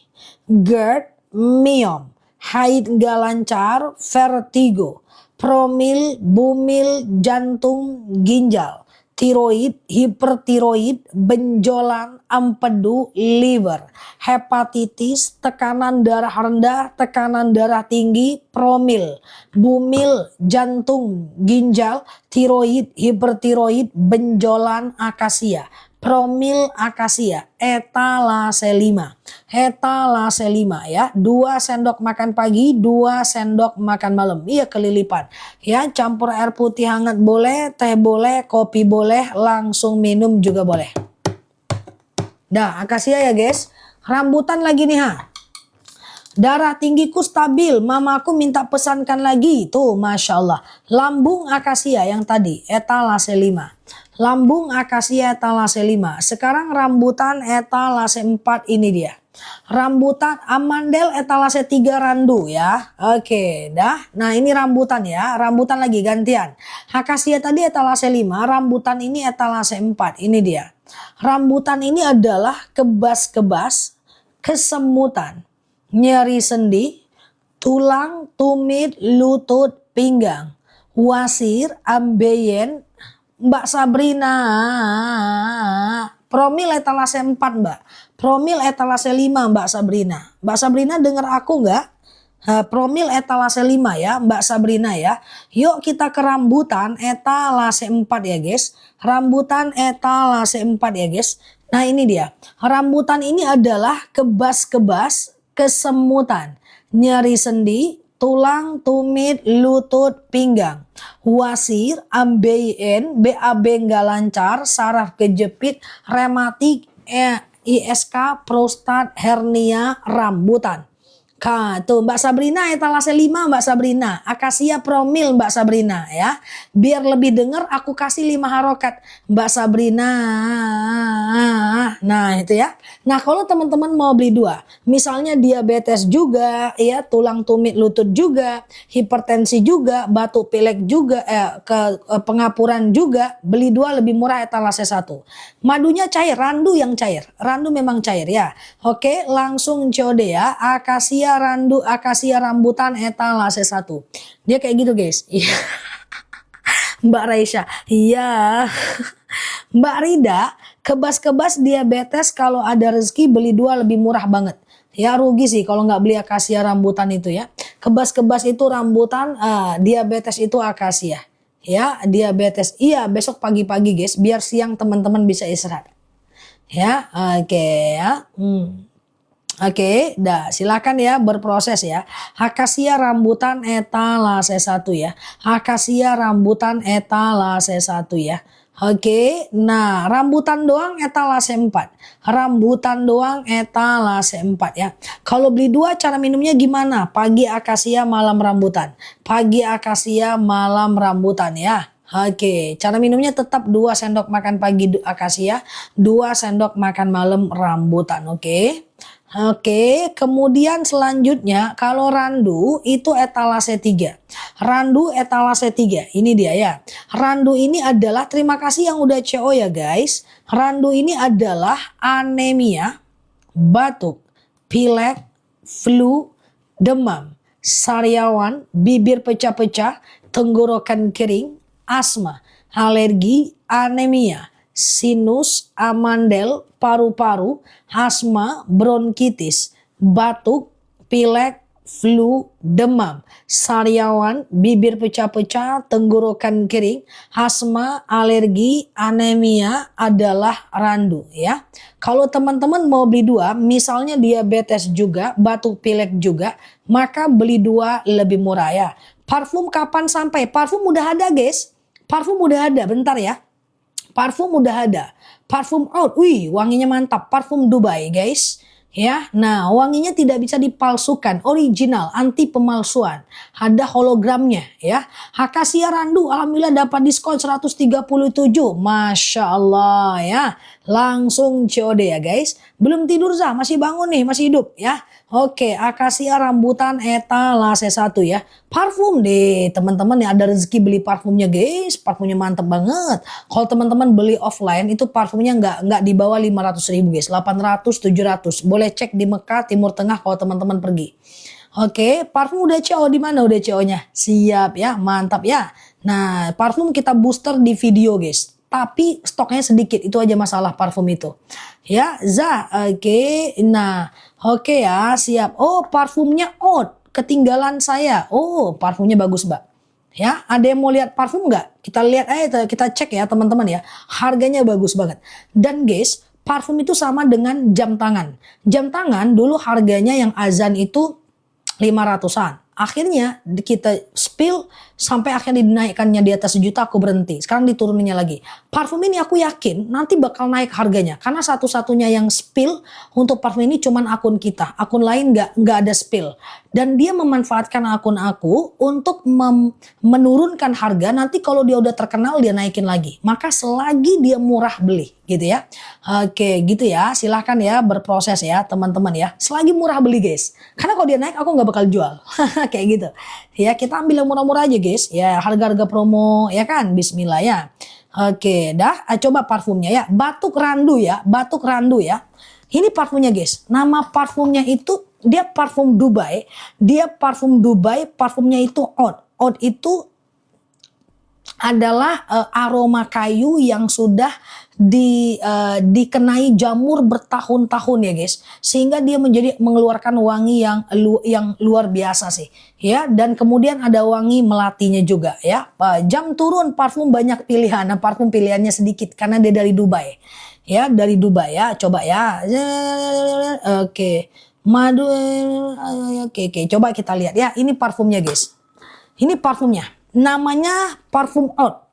Speaker 1: GERD, miom, haid gak lancar, vertigo, promil, bumil, jantung, ginjal, tiroid, hipertiroid, benjolan, empedu, liver, hepatitis, tekanan darah rendah, tekanan darah tinggi, promil, bumil, jantung, ginjal, tiroid, hipertiroid, benjolan, akasia. Promil akasia, etalase 5. Etalase 5 ya. 2 sendok makan pagi, 2 sendok makan malam. Iya kelilipan. Ya, campur air putih hangat boleh, teh boleh, kopi boleh, langsung minum juga boleh. Dah, akasia ya guys. Rambutan lagi nih ha. Darah tinggiku stabil, mamaku minta pesankan lagi. Tuh, Masya Allah. Lambung akasia yang tadi, etalase 5. Lambung akasia etalase 5. Sekarang rambutan etalase 4 ini dia. Rambutan amandel etalase 3 randu ya. Oke, dah. Nah, ini rambutan ya. Rambutan lagi gantian. Akasia tadi etalase 5, rambutan ini etalase 4. Ini dia. Rambutan ini adalah kebas-kebas, kesemutan, nyeri sendi, tulang, tumit, lutut, pinggang, wasir, ambeien. Mbak Sabrina, promil etalase 4 Mbak, promil etalase 5 Mbak Sabrina. Mbak Sabrina dengar aku nggak? Promil etalase 5 ya Mbak Sabrina ya. Yuk kita ke rambutan etalase 4 ya guys. Rambutan etalase 4 ya guys. Nah ini dia. Rambutan ini adalah kebas-kebas, kesemutan, nyeri sendi, tulang, tumit, lutut, pinggang, wasir, ambeien, BAB nggak lancar, saraf kejepit, rematik, ISK, prostat, hernia, rambutan. Tuh Mbak Sabrina etalase 5 Mbak Sabrina. Akasia promil Mbak Sabrina ya. Biar lebih denger aku kasih 5 harokat Mbak Sabrina. Nah itu ya. Nah kalau teman-teman mau beli 2. Misalnya diabetes juga ya. Tulang tumit lutut juga. Hipertensi juga. Batuk pilek juga. Pengapuran juga. Beli 2 lebih murah etalase 1. Madunya cair. Randu yang cair. Randu memang cair ya. Oke langsung COD ya. Akasia randu, akasia rambutan etalase 1. Dia kayak gitu guys. Mbak Raisya, iya. Mbak Rida, kebas-kebas diabetes kalau ada rezeki beli 2 lebih murah banget. Ya rugi sih kalau nggak beli akasia rambutan itu ya. Kebas-kebas itu rambutan, diabetes itu akasia. Ya diabetes, iya besok pagi-pagi guys, biar siang teman-teman bisa istirahat. Ya, oke ya. Oke, dah silakan ya berproses ya. Akasia rambutan etalase 1 ya. Akasia rambutan etalase 1 ya. Oke, nah rambutan doang etalase 4. Rambutan doang etalase 4 ya. Kalau beli 2 cara minumnya gimana? Pagi akasia, malam rambutan. Pagi akasia, malam rambutan ya. Oke, cara minumnya tetap 2 sendok makan pagi akasia, 2 sendok makan malam rambutan. Oke, kemudian selanjutnya kalau randu itu etalase 3. Randu etalase 3, ini dia ya. Randu ini adalah, terima kasih yang udah CO ya guys. Randu ini adalah anemia, batuk, pilek, flu, demam, sariawan, bibir pecah-pecah, tenggorokan kering, asma, alergi, anemia, sinus, amandel, paru-paru, asma, bronkitis, batuk, pilek, flu, demam, sariawan, bibir pecah-pecah, tenggorokan kering, asma, alergi, anemia adalah randu ya. Kalau teman-teman mau beli dua, misalnya diabetes juga, batuk pilek juga, maka beli dua lebih murah ya. Parfum kapan sampai? Parfum udah ada guys. Parfum udah ada, bentar ya. Parfum udah ada. Parfum out, wih wanginya mantap. Parfum Dubai guys. Ya, nah wanginya tidak bisa dipalsukan, original, anti pemalsuan. Ada hologramnya ya. Akasia Randu alhamdulillah dapat diskon 137. Masya Allah ya. Langsung COD ya guys. Belum tidur Zah, masih bangun nih, masih hidup ya. Oke, akasia rambutan etalase 1 ya. Parfum deh teman-teman ya, ada rezeki beli parfumnya guys. Parfumnya mantep banget. Kalau teman-teman beli offline itu parfumnya nggak di bawah 500.000 guys. 800, 700. Boleh cek di Mekah, Timur Tengah kalau teman-teman pergi. Oke, parfum udah CO di mana udah CO-nya? Siap ya, mantap ya. Nah, parfum kita booster di video guys. Tapi stoknya sedikit, itu aja masalah parfum itu. Ya, oke. Nah, oke ya, siap. Oh, parfumnya out, ketinggalan saya. Oh, parfumnya bagus, Mbak. Ya, ada yang mau lihat parfum nggak? Kita lihat kita cek ya teman-teman ya. Harganya bagus banget. Dan guys, parfum itu sama dengan jam tangan. Jam tangan dulu harganya yang azan itu 500-an. Akhirnya kita spill sampai akhirnya dinaikkannya di atas 1 juta, aku berhenti. Sekarang dituruninnya lagi. Parfum ini aku yakin nanti bakal naik harganya. Karena satu-satunya yang spill untuk parfum ini cuman akun kita. Akun lain nggak ada spill. Dan dia memanfaatkan akun aku untuk menurunkan harga. Nanti kalau dia udah terkenal dia naikin lagi. Maka selagi dia murah beli gitu ya. Oke gitu ya. Silahkan ya berproses ya teman-teman ya. Selagi murah beli guys. Karena kalau dia naik aku nggak bakal jual. Kayak gitu. Ya kita ambil yang murah-murah aja guys. Ya harga-harga promo ya kan. Bismillah ya. Oke dah. Coba parfumnya ya. Batuk Randu ya. Batuk Randu ya. Ini parfumnya guys. Nama parfumnya itu dia parfum Dubai. Dia parfum Dubai. Parfumnya itu oud. Oud itu adalah aroma kayu yang sudah dikenai jamur bertahun-tahun ya guys, sehingga dia mengeluarkan wangi yang luar biasa sih ya. Dan kemudian ada wangi melatinya juga ya. Jam turun parfum banyak pilihan. Nah, parfum pilihannya sedikit karena dia dari Dubai ya, dari Dubai ya. Coba ya. Oke, madu. Oke, coba kita lihat ya. Ini parfumnya guys. Ini parfumnya. Namanya parfum out.